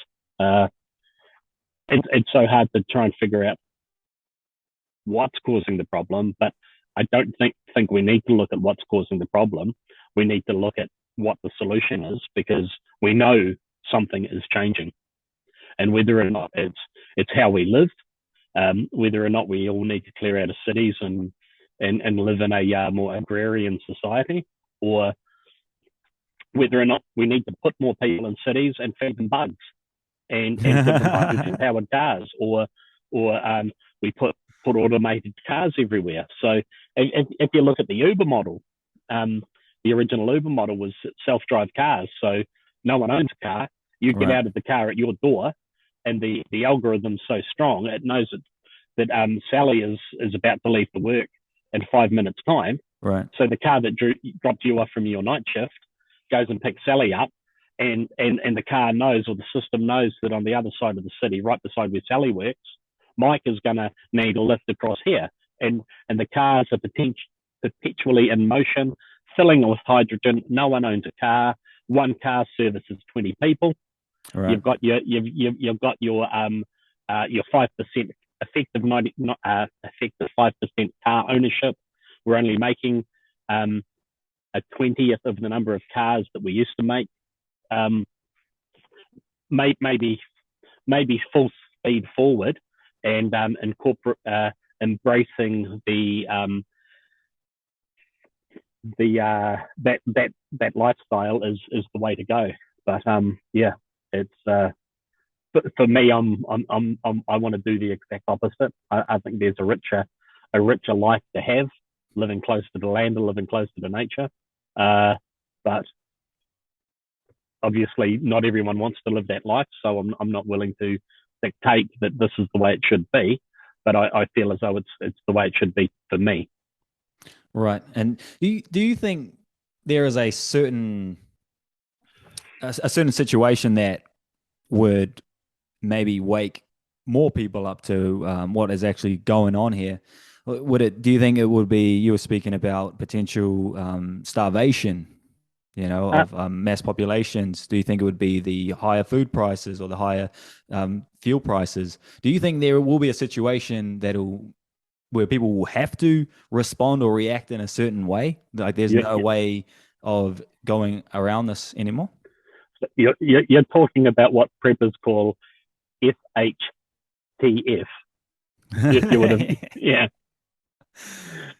It's so hard to try and figure out what's causing the problem, but I don't think we need to look at what's causing the problem. We need to look at what the solution is, because we know something is changing, and whether or not it's how we live, whether or not we all need to clear out of cities and live in a more agrarian society, or whether or not we need to put more people in cities and feed them bugs and give them hydrogen powered cars, or we put automated cars everywhere. So if you look at the Uber model, the original Uber model was self-drive cars. So no one owns a car. You get Right, out of the car at your door, and the algorithm's so strong, it knows that Sally is about to leave for work in 5 minutes time. right, So the car that dropped you off from your night shift goes and picks Sally up, and the car knows, or the system knows, that on the other side of the city, right beside where Sally works, Mike is going to need a lift across here, and the cars are perpetually in motion, filling with hydrogen. No one owns a car. One car services 20 people. right. You've got your 5% effective 5% car ownership. We're only making a 20th of the number of cars that we used to make. Maybe full speed forward, and embracing that lifestyle is the way to go. But yeah, it's for me, I want to do the exact opposite. I think there's a richer life to have, living close to the land and living close to the nature. But obviously, not everyone wants to live that life, so I'm not willing to dictate that this is the way it should be. But I feel as though it's the way it should be for me. Right. And do you think there is a certain situation that would maybe wake more people up to what is actually going on here? Would it? Do you think it would be? You were speaking about potential starvation, Uh, of mass populations. Do you think it would be the higher food prices or the higher fuel prices? Do you think there will be a situation where people will have to respond or react in a certain way? Like there's you, no way of going around this anymore? you're talking about what preppers call SHTF. If you would have, yeah.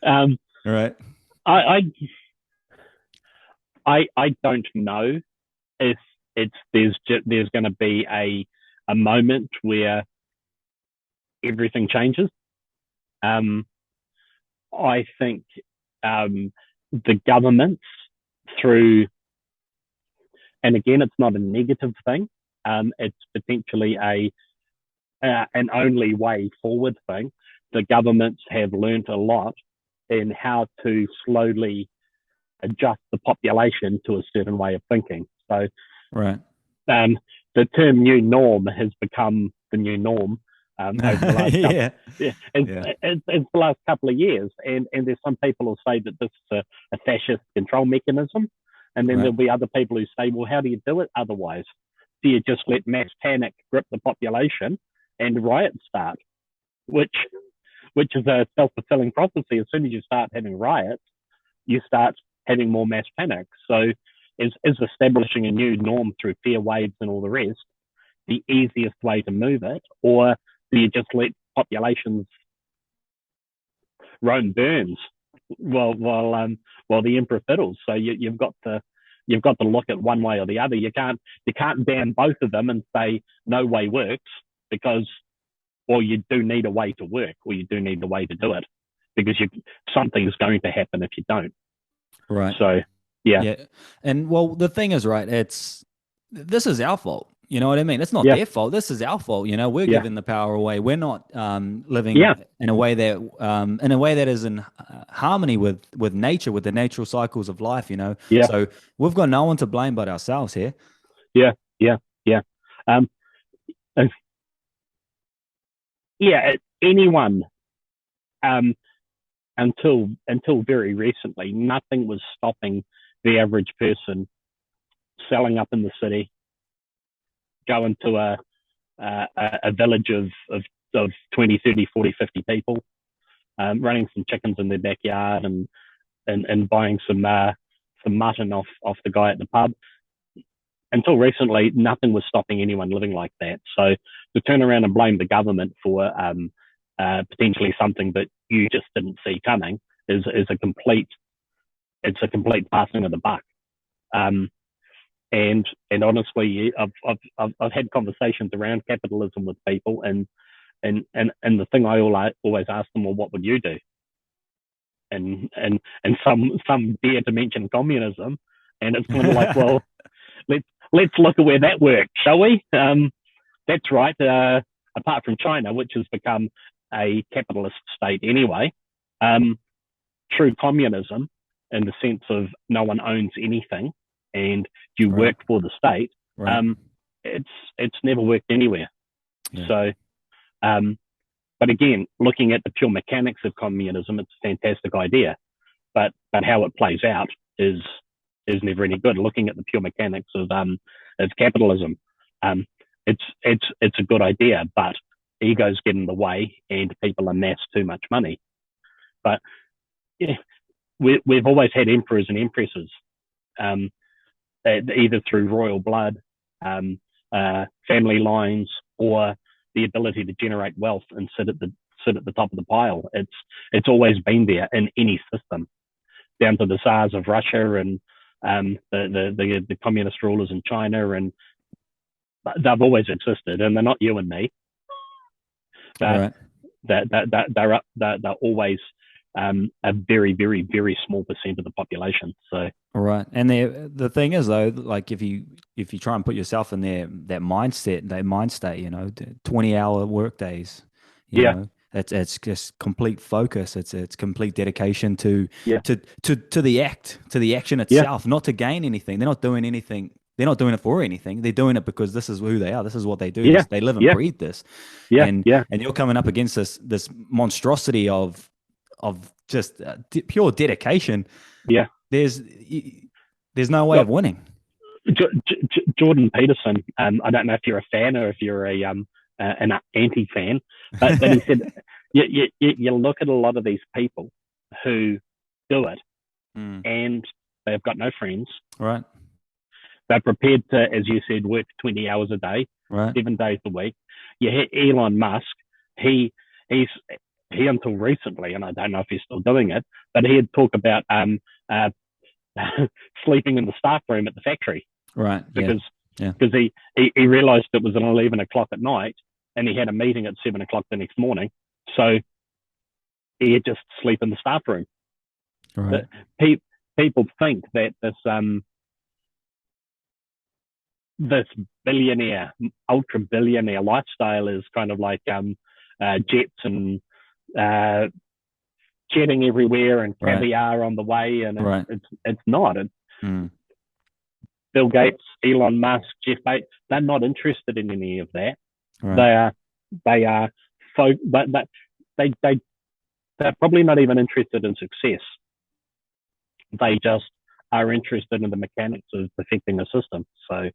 Um, Right. I, I don't know if there's going to be a moment where everything changes. Um, I think the governments through, and again, it's not a negative thing. It's potentially an only way forward thing. The governments have learnt a lot in how to slowly adjust the population to a certain way of thinking. So, Right. the term "new norm" has become the new norm over the last couple. Yeah. Yeah, Yeah. it's the last couple of years, and there's some people who say that this is a fascist control mechanism, and then Right. there'll be other people who say, well, how do you do it otherwise? Do you just let mass panic grip the population and riots start? Which is a self-fulfilling prophecy. As soon as you start having riots, you start having more mass panic. So is establishing a new norm through fear waves and all the rest the easiest way to move it, or do you just let populations roam burns while the emperor fiddles? So you've got to look at one way or the other. You can't ban both of them and say no way works, because well, you do need a way to work, or you do need a way to do it, because something's going to happen if you don't. Right. So yeah, Yeah. And well, the thing is, right, this is our fault. You know what I mean? It's not yeah, their fault. This is our fault. We're yeah, giving the power away. We're not living yeah, in a way that is in harmony with nature, with the natural cycles of life. yeah, So we've got no one to blame but ourselves here. yeah, yeah, yeah. Um, yeah, anyone um, until very recently, nothing was stopping the average person selling up in the city, going to a village of 20, 30, 40, 50 people, running some chickens in their backyard and buying some mutton off the guy at the pub. Until recently, nothing was stopping anyone living like that. So to turn around and blame the government for potentially something that you just didn't see coming is a complete passing of the buck. Um, and honestly, I've had conversations around capitalism with people, and the thing I always ask them, well, what would you do? And some dare to mention communism, and it's kind of like, well, let's look at where that worked, shall we? That's right. Apart from China, which has become a capitalist state anyway, true communism, in the sense of no one owns anything and you Right. work for the state, Right. it's never worked anywhere. Yeah. So, but again, looking at the pure mechanics of communism, it's a fantastic idea, but how it plays out is never any good. Looking at the pure mechanics of capitalism, it's a good idea, but egos get in the way and people amass too much money. But yeah, we've always had emperors and empresses, either through royal blood, family lines, or the ability to generate wealth and sit at the top of the pile. It's always been there in any system, down to the Tsars of Russia and the communist rulers in China, and they've always existed, and they're not you and me. They're always a very, very, very small percent of the population. So Right. And the thing is though, like if you try and put yourself in that mindset, that mind state, 20-hour work days, yeah, it's just complete focus. It's complete dedication to yeah, the action yeah, itself, not to gain anything. They're not doing anything. They're not doing it for anything. They're doing it because this is who they are. This is what they do. They live and yeah, breathe this. yeah, And yeah, you're coming up against this monstrosity of of just pure dedication, Yeah. there's no way of winning. Jordan Peterson, I don't know if you're a fan or if you're an anti-fan, but he said, you look at a lot of these people who do it, and they've got no friends. Right. They're prepared to, as you said, work 20 hours a day, right. 7 days a week. You hit Elon Musk. He until recently, and I don't know if he's still doing it, but he'd talk about sleeping in the staff room at the factory. Right. Because he realized it was at 11 o'clock at night and he had a meeting at 7 o'clock the next morning. So he had just sleep in the staff room. Right. People think that this billionaire, ultra billionaire lifestyle is kind of like jets and jetting everywhere and caviar on the way, and it's not. Bill Gates, Elon Musk, Jeff Bezos, they're not interested in any of that. Right. They're probably not even interested in success. They just are interested in the mechanics of perfecting a system. So,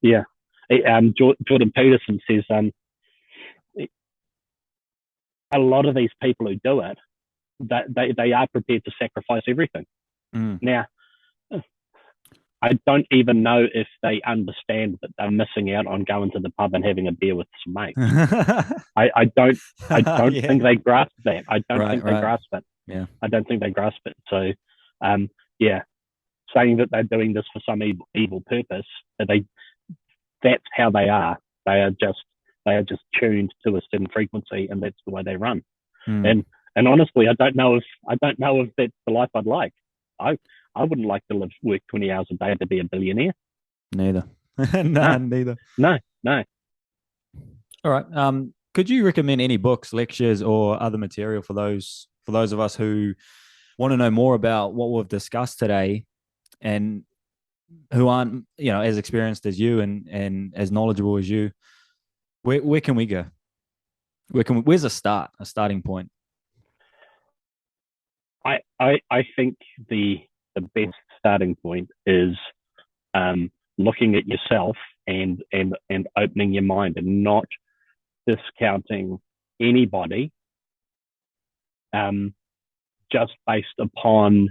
yeah. Jordan Peterson says a lot of these people who do it, they are prepared to sacrifice everything. Now, I don't even know if they understand that they're missing out on going to the pub and having a beer with some mates. I don't think they grasp that. I don't think they grasp it. Yeah. I don't think they grasp it. So, saying that they're doing this for some evil purpose, that's how they are. They are just tuned to a certain frequency, and that's the way they run. And honestly, I don't know if that's the life I'd like. I wouldn't like to work 20 hours a day to be a billionaire. Neither. Neither. No. All right. Could you recommend any books, lectures, or other material for those of us who want to know more about what we've discussed today, and who aren't, as experienced as you and as knowledgeable as you? Where can we go? Where's a starting point? I think the best starting point is looking at yourself and opening your mind and not discounting anybody just based upon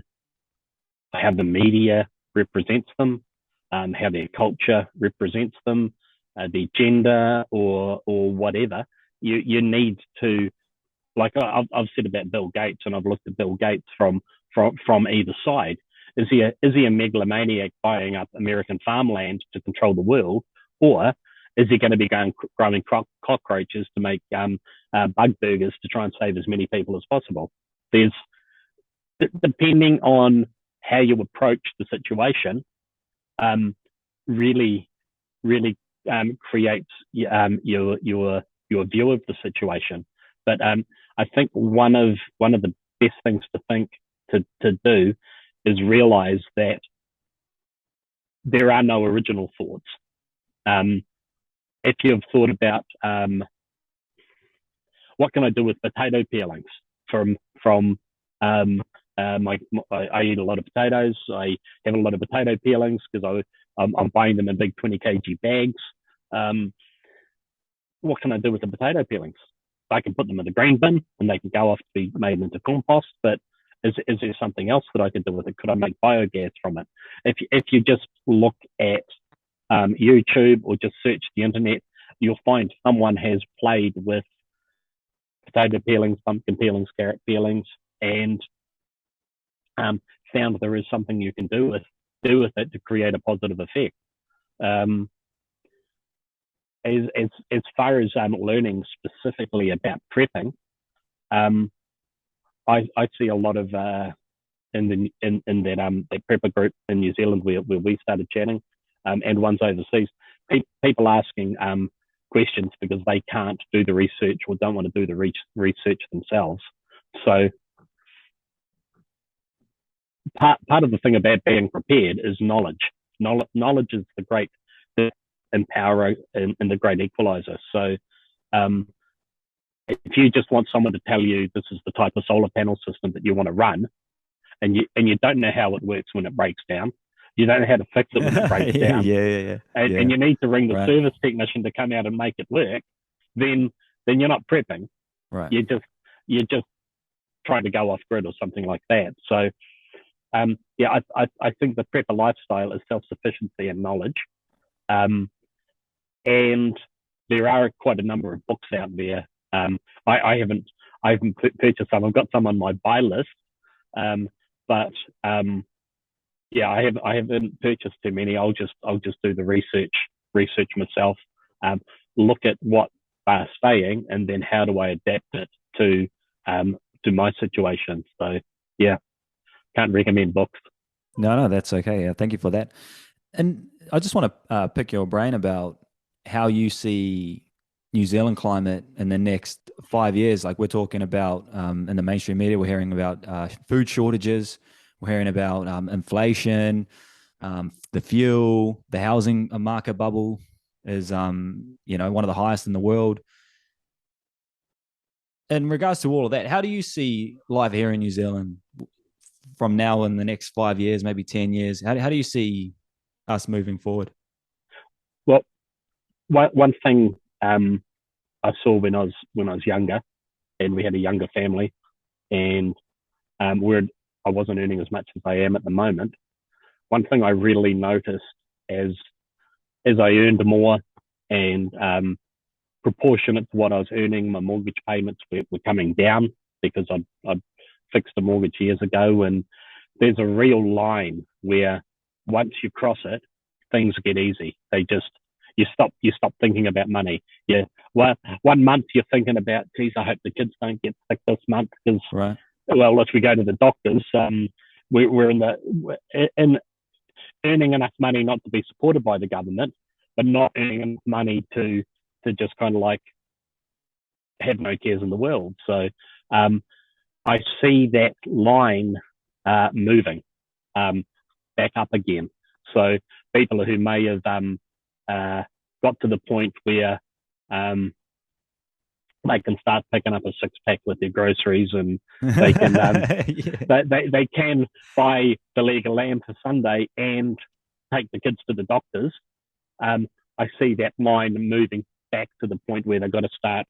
how the media represents them, how their culture represents them, their gender or whatever. You need to, like I've said about Bill Gates, and I've looked at Bill Gates from either side. Is he a megalomaniac buying up American farmland to control the world, or is he going to be growing cockroaches to make bug burgers to try and save as many people as possible? There's, depending on how you approach the situation, really creates your view of the situation. But I think one of the best things to do is realize that there are no original thoughts. If you've thought about what can I do with potato peelings from I eat a lot of potatoes. I have a lot of potato peelings because I'm buying them in big 20 kg bags. What can I do with the potato peelings? I can put them in the green bin and they can go off to be made into compost, but is there something else that I could do with it? Could I make biogas from it? If you just look at YouTube or just search the internet, you'll find someone has played with potato peelings, pumpkin peelings, carrot peelings, and found there is something you can do with it to create a positive effect. As far as learning specifically about prepping, I see a lot of in that prepper group in New Zealand where we started chatting, and ones overseas, people asking questions because they can't do the research or don't want to do the research themselves. So part of the thing about being prepared is knowledge. Knowledge is the empowerer and the great equalizer. So if you just want someone to tell you this is the type of solar panel system that you want to run, and you don't know how it works when it breaks down, you don't know how to fix it when it breaks down, and you need to ring the service technician to come out and make it work, then you're not prepping. Right. You're just trying to go off grid or something like that. So, I think the prepper lifestyle is self-sufficiency and knowledge. And there are quite a number of books out there. I haven't purchased some. I've got some on my buy list, but I haven't purchased too many. I'll just do the research myself, look at what they're saying, and then how do I adapt it to my situation. So can't recommend books. No, that's okay. Thank you for that. And I just want to pick your brain about how you see New Zealand climate in the next 5 years. Like we're talking about in the mainstream media, we're hearing about food shortages, we're hearing about inflation, the fuel, the housing market bubble is one of the highest in the world. In regards to all of that, how do you see life here in New Zealand from now in the next 5 years, maybe 10 years? How do you see us moving forward? Well, one thing I saw when I was younger, and we had a younger family, and I wasn't earning as much as I am at the moment. One thing I really noticed as I earned more and proportionate to what I was earning, my mortgage payments were coming down because I'd fixed a mortgage years ago, and there's a real line where once you cross it, things get easy. You stop thinking about money. Yeah, well, 1 month you're thinking about, geez, I hope the kids don't get sick this month because, right. Well, if we go to the doctors, we're in earning enough money not to be supported by the government, but not earning enough money to just kind of like have no cares in the world. So I see that line moving back up again. So people who may have got to the point where they can start picking up a 6-pack with their groceries, and they can they can buy the leg of lamb for Sunday and take the kids to the doctors. I see that line moving back to the point where they've got to start.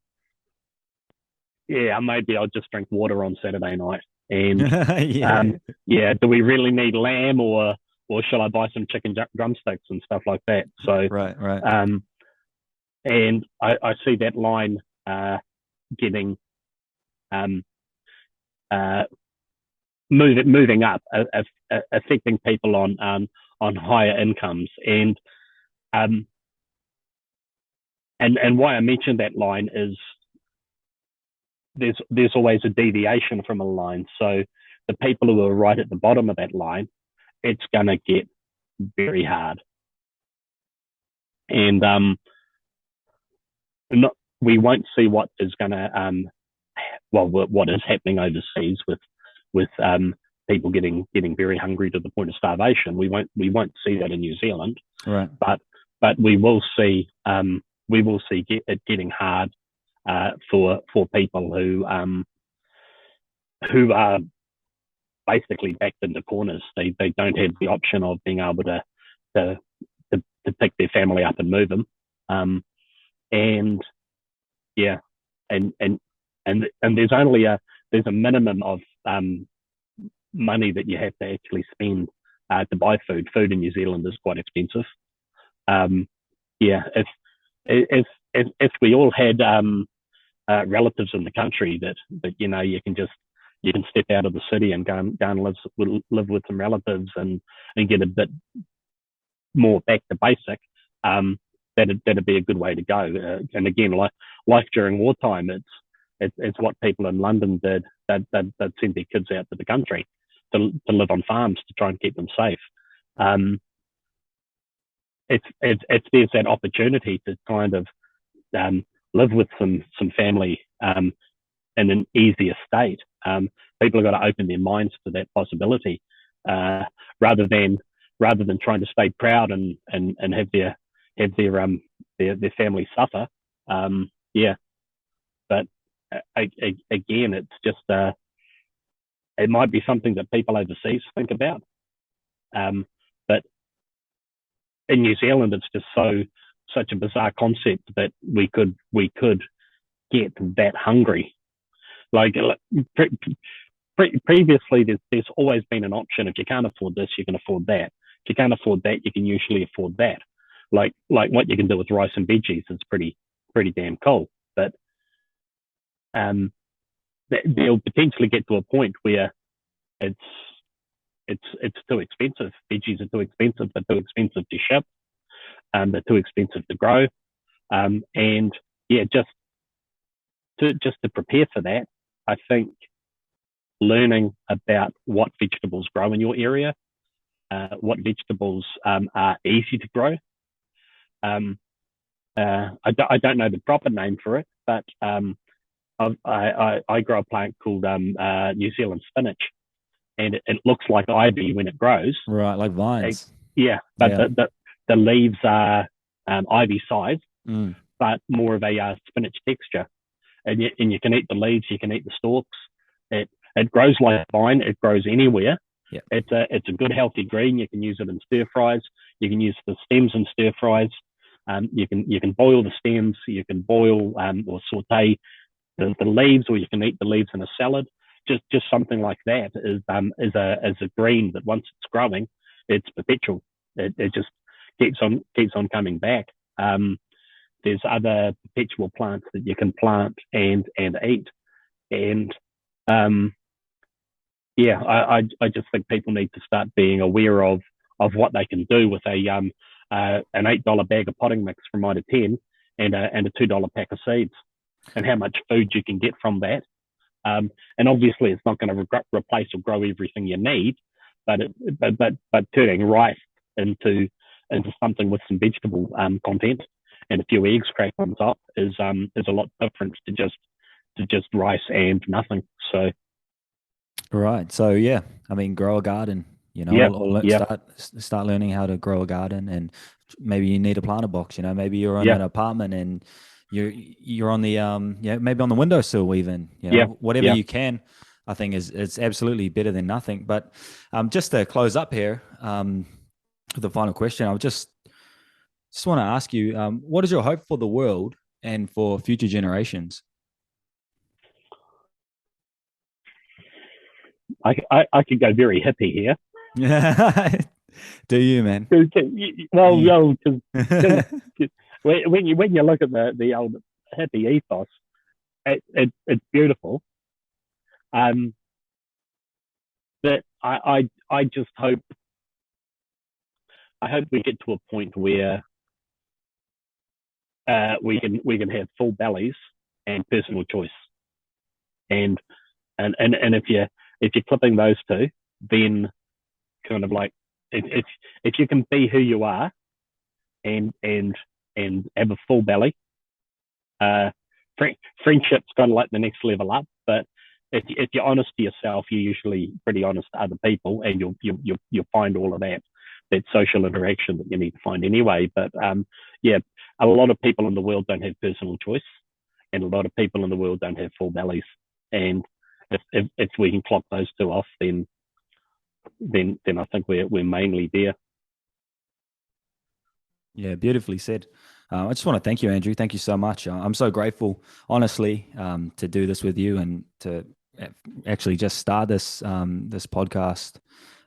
Yeah, maybe I'll just drink water on Saturday night. And do we really need lamb, or shall I buy some chicken drumsticks and stuff like that? So right. And I see that line getting moving up, affecting people on higher incomes, and why I mentioned that line is there's always a deviation from a line. So the people who are right at the bottom of that line, it's going to get very hard. And we won't see what is going to what is happening overseas with people getting very hungry to the point of starvation. We won't see that in New Zealand, right? But we will see it getting hard for people who are basically backed into corners. They don't have the option of being able to pick their family up and move them. And there's a minimum of money that you have to actually spend to buy food. Food in New Zealand is quite expensive. If we all had relatives in the country that you can step out of the city and go and live with some relatives and get a bit more back to basic, that'd be a good way to go. And again, life during wartime, it's what people in London did. They'd send their kids out to the country to live on farms to try and keep them safe. There's that opportunity to kind of live with some family in an easier state. People have got to open their minds to that possibility, rather than trying to stay proud and have their family suffer. But again, it's just it might be something that people overseas think about, but in New Zealand, it's just such a bizarre concept that we could get that hungry. Like previously, there's always been an option. If you can't afford this, you can afford that. If you can't afford that, you can usually afford that. Like what you can do with rice and veggies is pretty damn cool. But they'll potentially get to a point where it's too expensive. Veggies are too expensive. They're too expensive to ship. They're too expensive to grow. And yeah, just to prepare for that, I think learning about what vegetables grow in your area, what vegetables are easy to grow. I don't know the proper name for it, but I grow a plant called New Zealand spinach, and it looks like ivy when it grows. Right, like vines. But the leaves are ivy size, but more of a spinach texture. And you can eat the leaves, you can eat the stalks. It grows like a vine. It grows anywhere. Yep. It's a good healthy green. You can use it in stir fries. You can use the stems in stir fries. You can boil the stems. You can boil or saute the leaves, or you can eat the leaves in a salad. Just something like that is a green that once it's growing, it's perpetual. It just keeps on coming back. There's other perpetual plants that you can plant and eat, and I just think people need to start being aware of what they can do with an $8 bag of potting mix from Mitre 10 and a $2 pack of seeds, and how much food you can get from that. And obviously, it's not going to replace or grow everything you need, but turning rice into something with some vegetable content and a few eggs cracked on top is a lot different to just rice and nothing. So, right. So yeah, I mean, grow a garden. You know, start learning how to grow a garden, and maybe you need a planter box. You know, maybe you're in an apartment and you're on the maybe on the windowsill even. You know, whatever you can, I think it's absolutely better than nothing. But just to close up here, the final question, I just want to ask you, what is your hope for the world and for future generations? I could go very hippie here. Do you, man? Well, because when you look at the old hippie ethos, it's beautiful. But I just hope we get to a point where we can have full bellies and personal choice, and if you're clipping those two, then kind of like if you can be who you are and have a full belly, friendship's kind of like the next level up. But if you're honest to yourself, you're usually pretty honest to other people, and you'll find all of that social interaction that you need to find anyway. But a lot of people in the world don't have personal choice, and a lot of people in the world don't have full bellies. And if we can clock those two off, then I think we're mainly there. Yeah, beautifully said. I just want to thank you, Andrew. Thank you so much. I'm so grateful, honestly, to do this with you and to actually just start this podcast.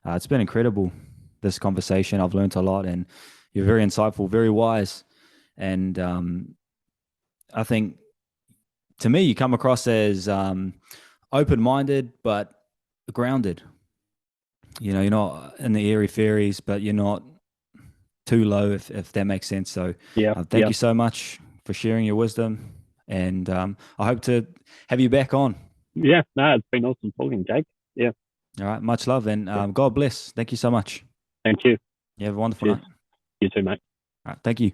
It's been incredible, this conversation. I've learned a lot, and you're very insightful, very wise. And I think, to me, you come across as open-minded but grounded. You know, you're not in the airy fairies, but you're not too low, if that makes sense. So thank you so much for sharing your wisdom, and I hope to have you back on. Yeah, no, it's been awesome talking, Jake. Yeah. All right, much love, and God bless. Thank you so much. Thank you. You have a wonderful night. You too, mate. All right, thank you.